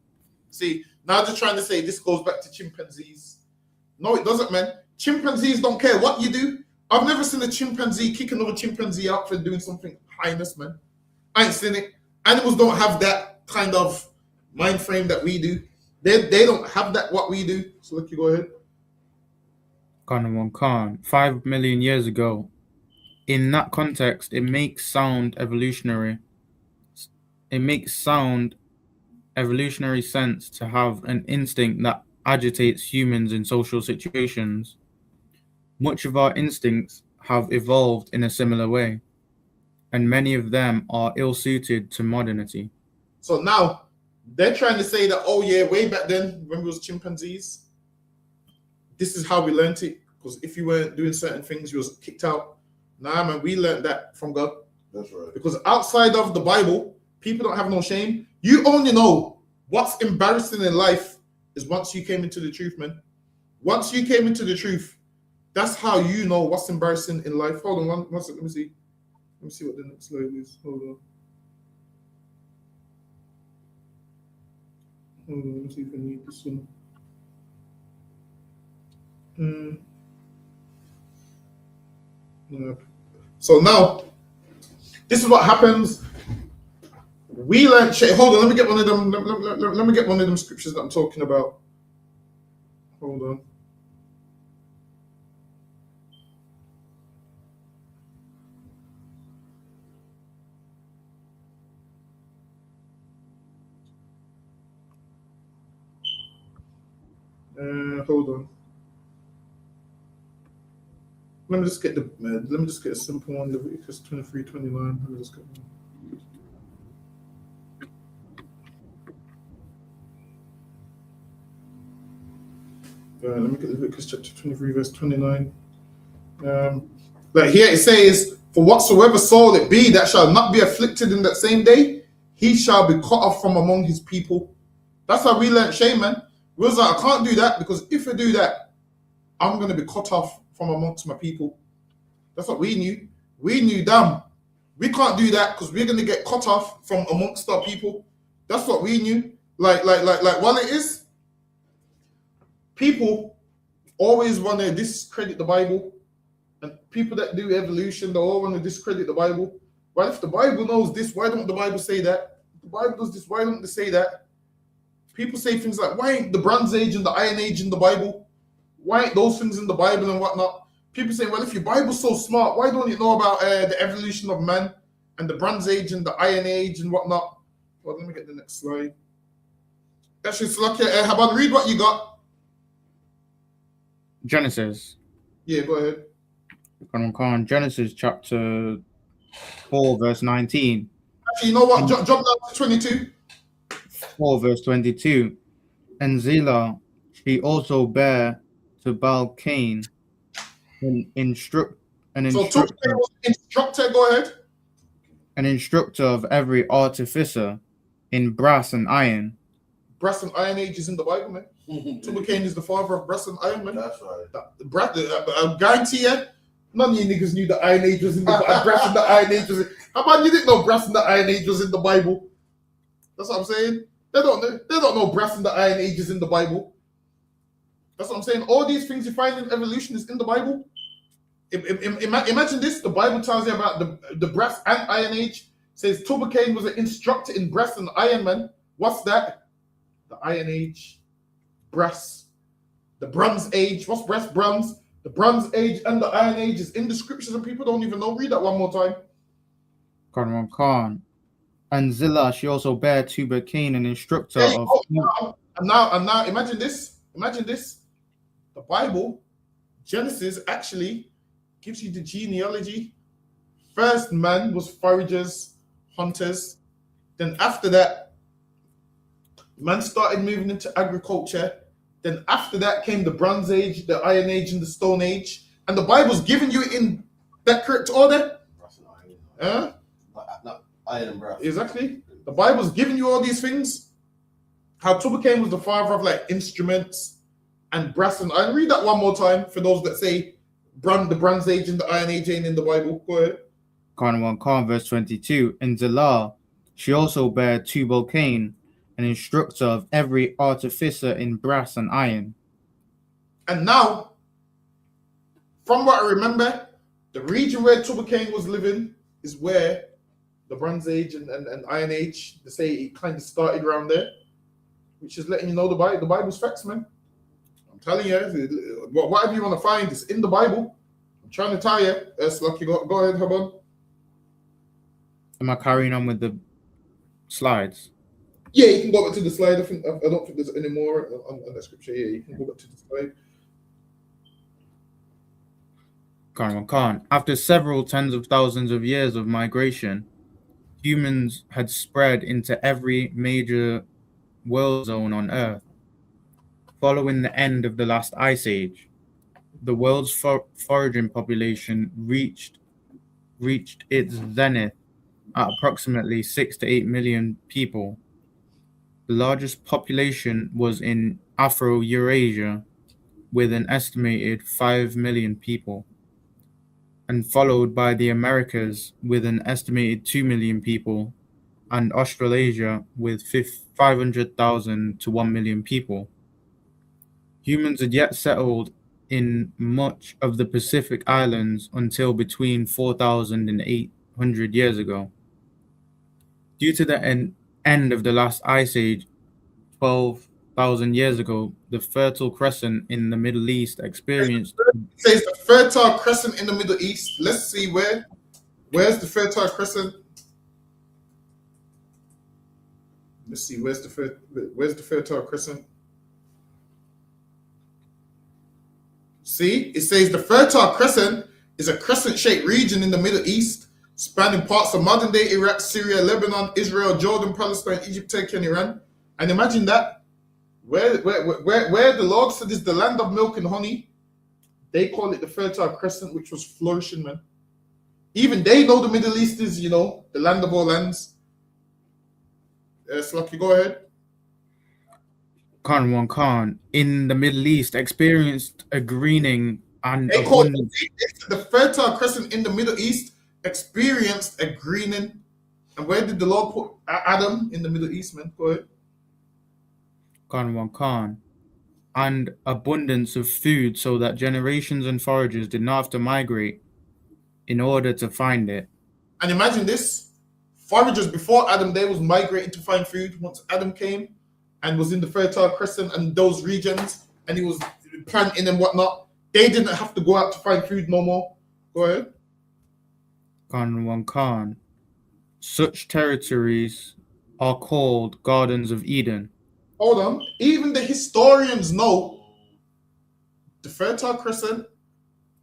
See, now they're trying to say this goes back to chimpanzees. No, it doesn't, man. Chimpanzees don't care what you do. I've never seen a chimpanzee kick another chimpanzee out for doing something heinous, man. I ain't seen it. Animals don't have that kind of mind frame that we do. They don't have that what we do. So let you go ahead. Can't. 5 million years ago. In that context, it makes sound evolutionary sense to have an instinct that agitates humans in social situations. Much of our instincts have evolved in a similar way, and many of them are ill-suited to modernity. So now they're trying to say that, way back then when we was chimpanzees, this is how we learned it. Because if you weren't doing certain things, you was kicked out. Nah, man, we learned that from God. That's right. Because outside of the Bible, people don't have no shame. You only know what's embarrassing in life is once you came into the truth, man. Once you came into the truth, that's how you know what's embarrassing in life. Hold on one second. Let me see. Let me see what the next slide is. Hold on. Let me see if I need this one. So now, this is what happens. We learn. Hold on. Let me get one of them. Let me get one of them scriptures that I'm talking about. Hold on. Hold on. Let me just get a simple one. Leviticus 23:29. Let me just get one. Let me get Leviticus chapter 23, verse 29. But here it says, for whatsoever soul it be that shall not be afflicted in that same day, he shall be cut off from among his people. That's how we learned shame, man. We was like, I can't do that because if I do that, I'm going to be cut off from amongst my people. That's what we knew. We knew, damn, we can't do that because we're going to get cut off from amongst our people. That's what we knew. Like what it is, people always want to discredit the Bible. And people that do evolution, they all want to discredit the Bible. Well, if the Bible knows this, why don't the Bible say that? If the Bible does this, why don't they say that? People say things like, why ain't the Bronze Age and the Iron Age in the Bible? Why ain't those things in the Bible and whatnot? People say, well, if your Bible's so smart, why don't you know about the evolution of man and the Bronze Age and the Iron Age and whatnot? Well, let me get the next slide. Actually, Slakia, Haban, read what you got. Genesis. Yeah, go ahead. Genesis chapter 4, verse 19. Actually, you know what? Jump down to 22. 4, verse 22. And Zillah, she also bare to Baal-Cain an instructor. Instructor, go ahead. An instructor of every artificer in brass and iron. Brass and Iron Age is in the Bible, man. Tubal-Cain is the father of brass and iron, man. That's right. I guarantee you, none of you niggas knew the Iron Age was in the brass and the Iron Age was in. How about you didn't know brass and the Iron Age was in the Bible? That's what I'm saying. They don't know brass and the Iron Age is in the Bible. That's what I'm saying. All these things you find in evolution is in the Bible. Imagine this. The Bible tells you about the brass and Iron Age. It says Tubal-Cain was an instructor in brass and iron, man. What's that? The Iron Age, brass, the Bronze Age. What's brass, bronze? The Bronze Age and the Iron Age is in the scriptures and people don't even know. Read that one more time. Khan. And Zillah, she also bare Tubal-Cain, an instructor of. And now, imagine this. The Bible, Genesis, actually gives you the genealogy. First man was foragers, hunters. Then after that, man started moving into agriculture. Then after that came the Bronze Age, the Iron Age, and the Stone Age. And the Bible's giving you in that correct order. Brass and iron. Not iron and brass. Exactly. The Bible's giving you all these things. How Tubal-Cain was the father of like instruments and brass and iron. Read that one more time for those that say the Bronze Age and the Iron Age ain't in the Bible. Go ahead. Khan, verse 22. And Zillah, she also bare Tubal-Cain, an instructor of every artificer in brass and iron. And now, from what I remember, the region where Tubal-Cain was living is where the Bronze Age and Iron Age, they say it kind of started around there, which is letting you know the Bible's facts, man. I'm telling you, whatever you want to find is in the Bible. I'm trying to tell you. That's lucky. Go ahead, Haban. Am I carrying on with the slides? Yeah, you can go back to the slide. I don't think there's any more on that scripture. Yeah, you can go back to the slide. Khan. After several tens of thousands of years of migration, humans had spread into every major world zone on Earth. Following the end of the last ice age, the world's foraging population reached its zenith at approximately 6 to 8 million people. The largest population was in Afro-Eurasia, with an estimated 5 million people, and followed by the Americas with an estimated 2 million people, and Australasia with 500,000 to 1 million people. Humans had yet settled in much of the Pacific Islands until between 4,000 and 800 years ago. Due to the end of the last ice age 12,000 years ago, the Fertile Crescent in the Middle East experienced. It says the Fertile Crescent in the Middle East. Let's see where's the Fertile Crescent. Let's see where's the Fertile Crescent. See, it says the Fertile Crescent is a crescent-shaped region in the Middle East, spanning parts of modern-day Iraq, Syria, Lebanon, Israel, Jordan, Palestine, Egypt, Turkey, and Iran. And imagine that, where the Lord said is the land of milk and honey, They call it the Fertile Crescent, which was flourishing, man. Even they know the Middle East is, you know, the land of all lands. Slucky, go ahead. Khan in the Middle East experienced a greening and They call abundance. the Fertile Crescent in the Middle East experienced a greening. And where did the Lord put Adam in the Middle East, man? Go ahead. Khan, and abundance of food so that generations and foragers did not have to migrate in order to find it. And imagine this. Foragers before Adam, they was migrating to find food. Once Adam came and was in the Fertile Crescent and those regions, and he was planting and whatnot, they didn't have to go out to find food no more. Go ahead. Khan. Such territories are called Gardens of Eden. Hold on. Even the historians know the Fertile Crescent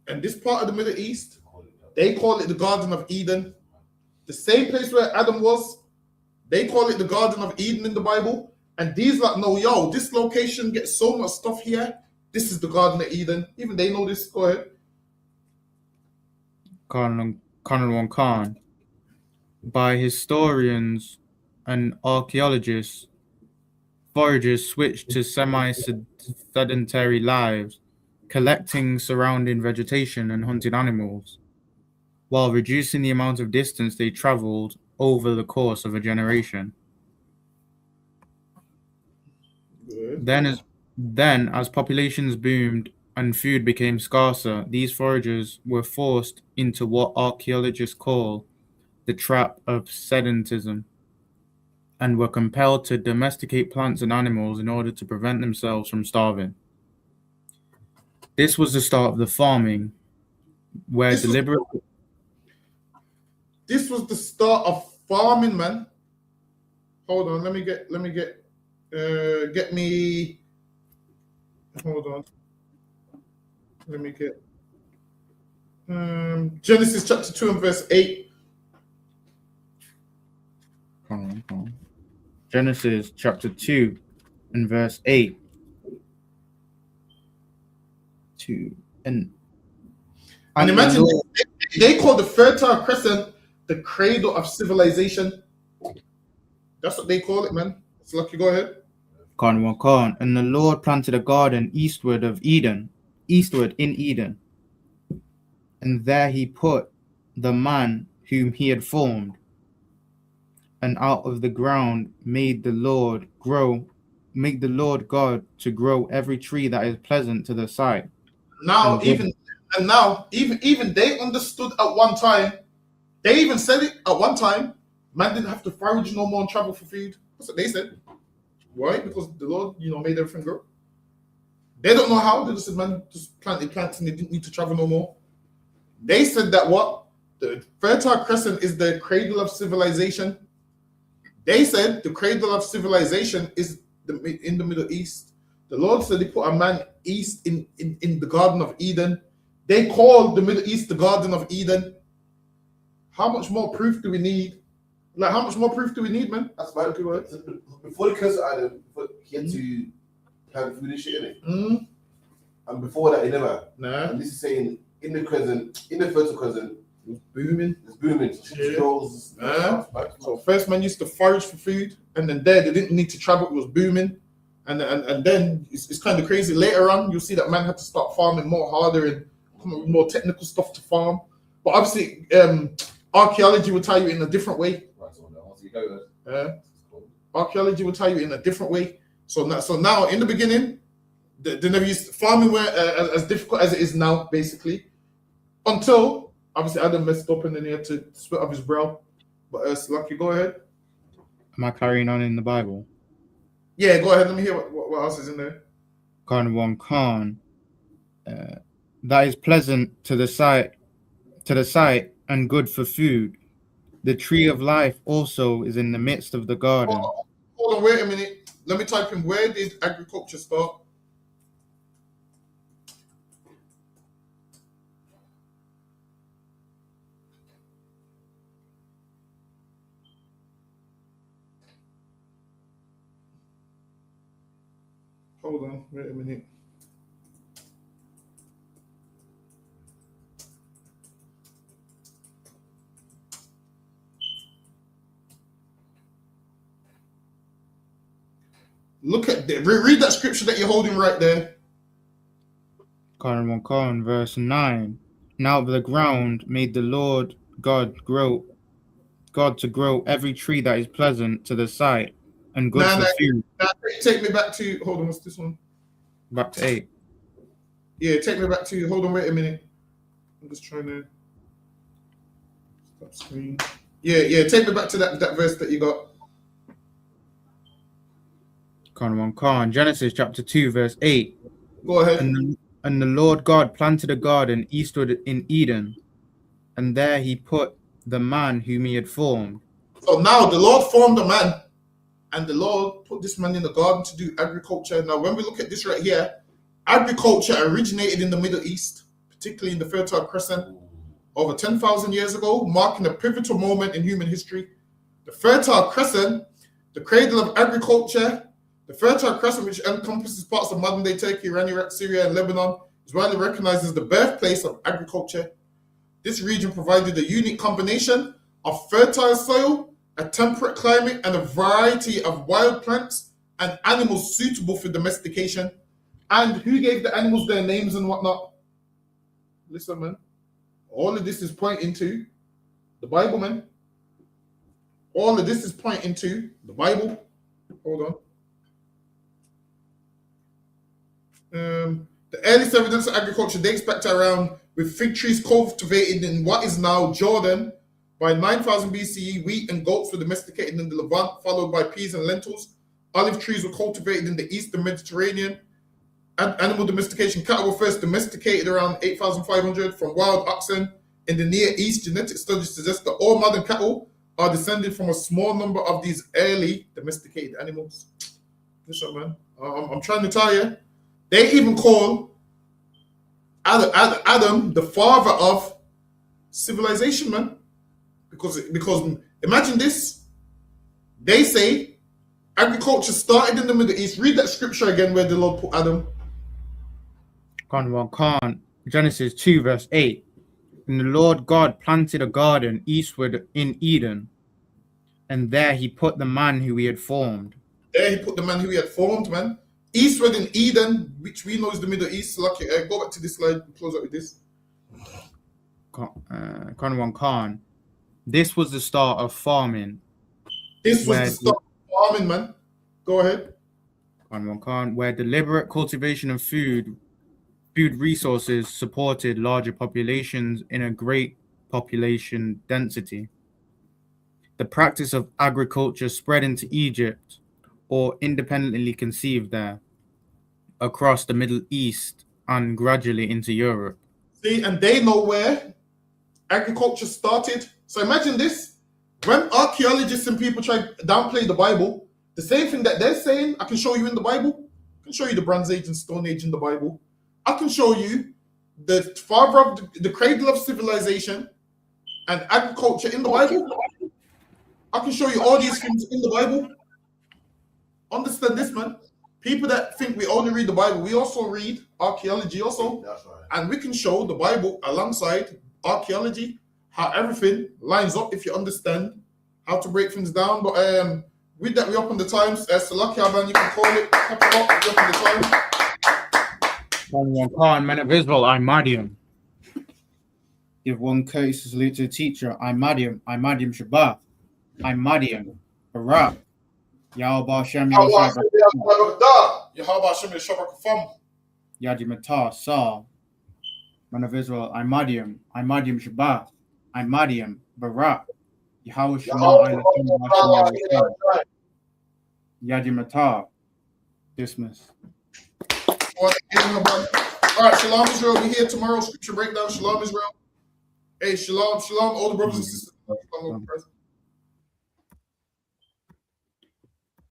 and this part of the Middle East, they call it the Garden of Eden. The same place where Adam was, they call it the Garden of Eden in the Bible. And these like, no, yo, this location gets so much stuff here. This is the Garden of Eden. Even they know this. Go ahead. Khan. By historians and archaeologists, foragers switched to semi-sedentary lives, collecting surrounding vegetation and hunting animals, while reducing the amount of distance they traveled over the course of a generation. Then, as populations boomed and food became scarcer, these foragers were forced into what archaeologists call the trap of sedentism, and were compelled to domesticate plants and animals in order to prevent themselves from starving. This was the start of the farming, where This was the start of farming, man. Hold on, let me get hold on. Let me get Genesis chapter 2 and verse 8. Genesis chapter 2 and verse 8. 2 and imagine they call the Fertile Crescent the cradle of civilization. That's what they call it, man. It's lucky. Go ahead. Khan. And the Lord planted a garden eastward in Eden. And there he put the man whom he had formed. And out of the ground made the Lord God to grow every tree that is pleasant to the sight. Now even they understood at one time. They even said it at one time. Man didn't have to forage no more and travel for food. That's what they said. Why? Because the Lord, made everything grow. They don't know how. They just said, man, just planted plants and they didn't need to travel no more. They said that what? The Fertile Crescent is the cradle of civilization. They said the cradle of civilization is in the Middle East. The Lord said he put a man east in the Garden of Eden. They called the Middle East the Garden of Eden. How much more proof do we need? Like, how much more proof do we need, man? That's my word. Before the curse of Adam, he had to plant food and shit in it. And before that, he never. Nah. And this is saying in the Fertile Crescent, it's booming. Yeah. So first man used to forage for food, and then they didn't need to travel. It was booming, and then it's kind of crazy. Later on, you'll see that man had to start farming more harder and come up with more technical stuff to farm. But obviously, archaeology will tell you in a different way. Archaeology will tell you in a different way. So now in the beginning, they never used farming were as difficult as it is now, basically, until obviously Adam messed up and then he had to spit up his brow. But Lucky, go ahead. Am I carrying on in the Bible? Yeah, go ahead. Let me hear what else is in there. Khan. That is pleasant to the sight and good for food. The tree of life also is in the midst of the garden. Hold on, wait a minute. Let me type in, where did agriculture start? Hold on, wait a minute. Look at read that scripture that you're holding right there. Quran, verse 9. Now of the ground made the Lord God to grow every tree that is pleasant to the sight and good for food. Take me back to, hold on, what's this one? Back to 8. Yeah, take me back to, hold on, wait a minute. I'm just trying to stop screen. Yeah, take me back to that verse that you got. Quran, Genesis chapter 2, verse 8. Go ahead. And the Lord God planted a garden eastward in Eden, and there he put the man whom he had formed. So now the Lord formed a man, and the Lord put this man in the garden to do agriculture. Now, when we look at this right here, agriculture originated in the Middle East, particularly in the Fertile Crescent, over 10,000 years ago, marking a pivotal moment in human history. The Fertile Crescent, the cradle of agriculture, the Fertile Crescent, which encompasses parts of modern-day Turkey, Iran, Iraq, Syria, and Lebanon, is widely recognized as the birthplace of agriculture. This region provided a unique combination of fertile soil, a temperate climate, and a variety of wild plants and animals suitable for domestication. And who gave the animals their names and whatnot? Listen, man. All of this is pointing to the Bible, man. All of this is pointing to the Bible. Hold on. The earliest evidence of agriculture dates back to around with fig trees cultivated in what is now Jordan. By 9000 BCE, wheat and goats were domesticated in the Levant, followed by peas and lentils. Olive trees were cultivated in the eastern Mediterranean. Animal domestication, cattle were first domesticated around 8500 from wild oxen in the Near East. Genetic studies suggest that all modern cattle are descended from a small number of these early domesticated animals. Listen, man, I'm trying to tell you, they even call Adam the father of civilization, man. Because imagine this. They say agriculture started in the Middle East. Read that scripture again where the Lord put Adam. Genesis 2, verse 8. And the Lord God planted a garden eastward in Eden, and there he put the man who he had formed. There he put the man who he had formed, man. Eastward in Eden, which we know is the Middle East. So go back to this slide and close up with this. This was the start of farming. This was the start of farming, man. Go ahead. Where deliberate cultivation of food resources supported larger populations in a great population density. The practice of agriculture spread into Egypt or independently conceived there, across the Middle East and gradually into Europe. See, and they know where agriculture started. So imagine this. When archaeologists and people try to downplay the Bible, the same thing that they're saying, I can show you in the Bible. I can show you the Bronze Age and Stone Age in the Bible. I can show you the father of the cradle of civilization and agriculture in the Bible. I can show you all these things in the Bible. Understand this, man. People that think we only read the Bible, we also read archaeology also. That's right. And we can show the Bible alongside archaeology, how everything lines up if you understand how to break things down. But with that, we open the times. Salakia, man, you can call it. We open the time. Man of Israel, I'm Madiam. Give one courteous salute to the teacher. I'm Madiam Shabbat. I'm Madiam Barak. Yahweh Shem Yahweh Yadi Matah Saul. Man of Israel, I'm Madiam Shabbat. I'm Madiam Barak. Yahweh Shema Yadi Matah. Dismiss. All right, Shalom Israel. We're here tomorrow. Scripture breakdown. Shalom Israel. Hey, shalom, all the brothers and sisters.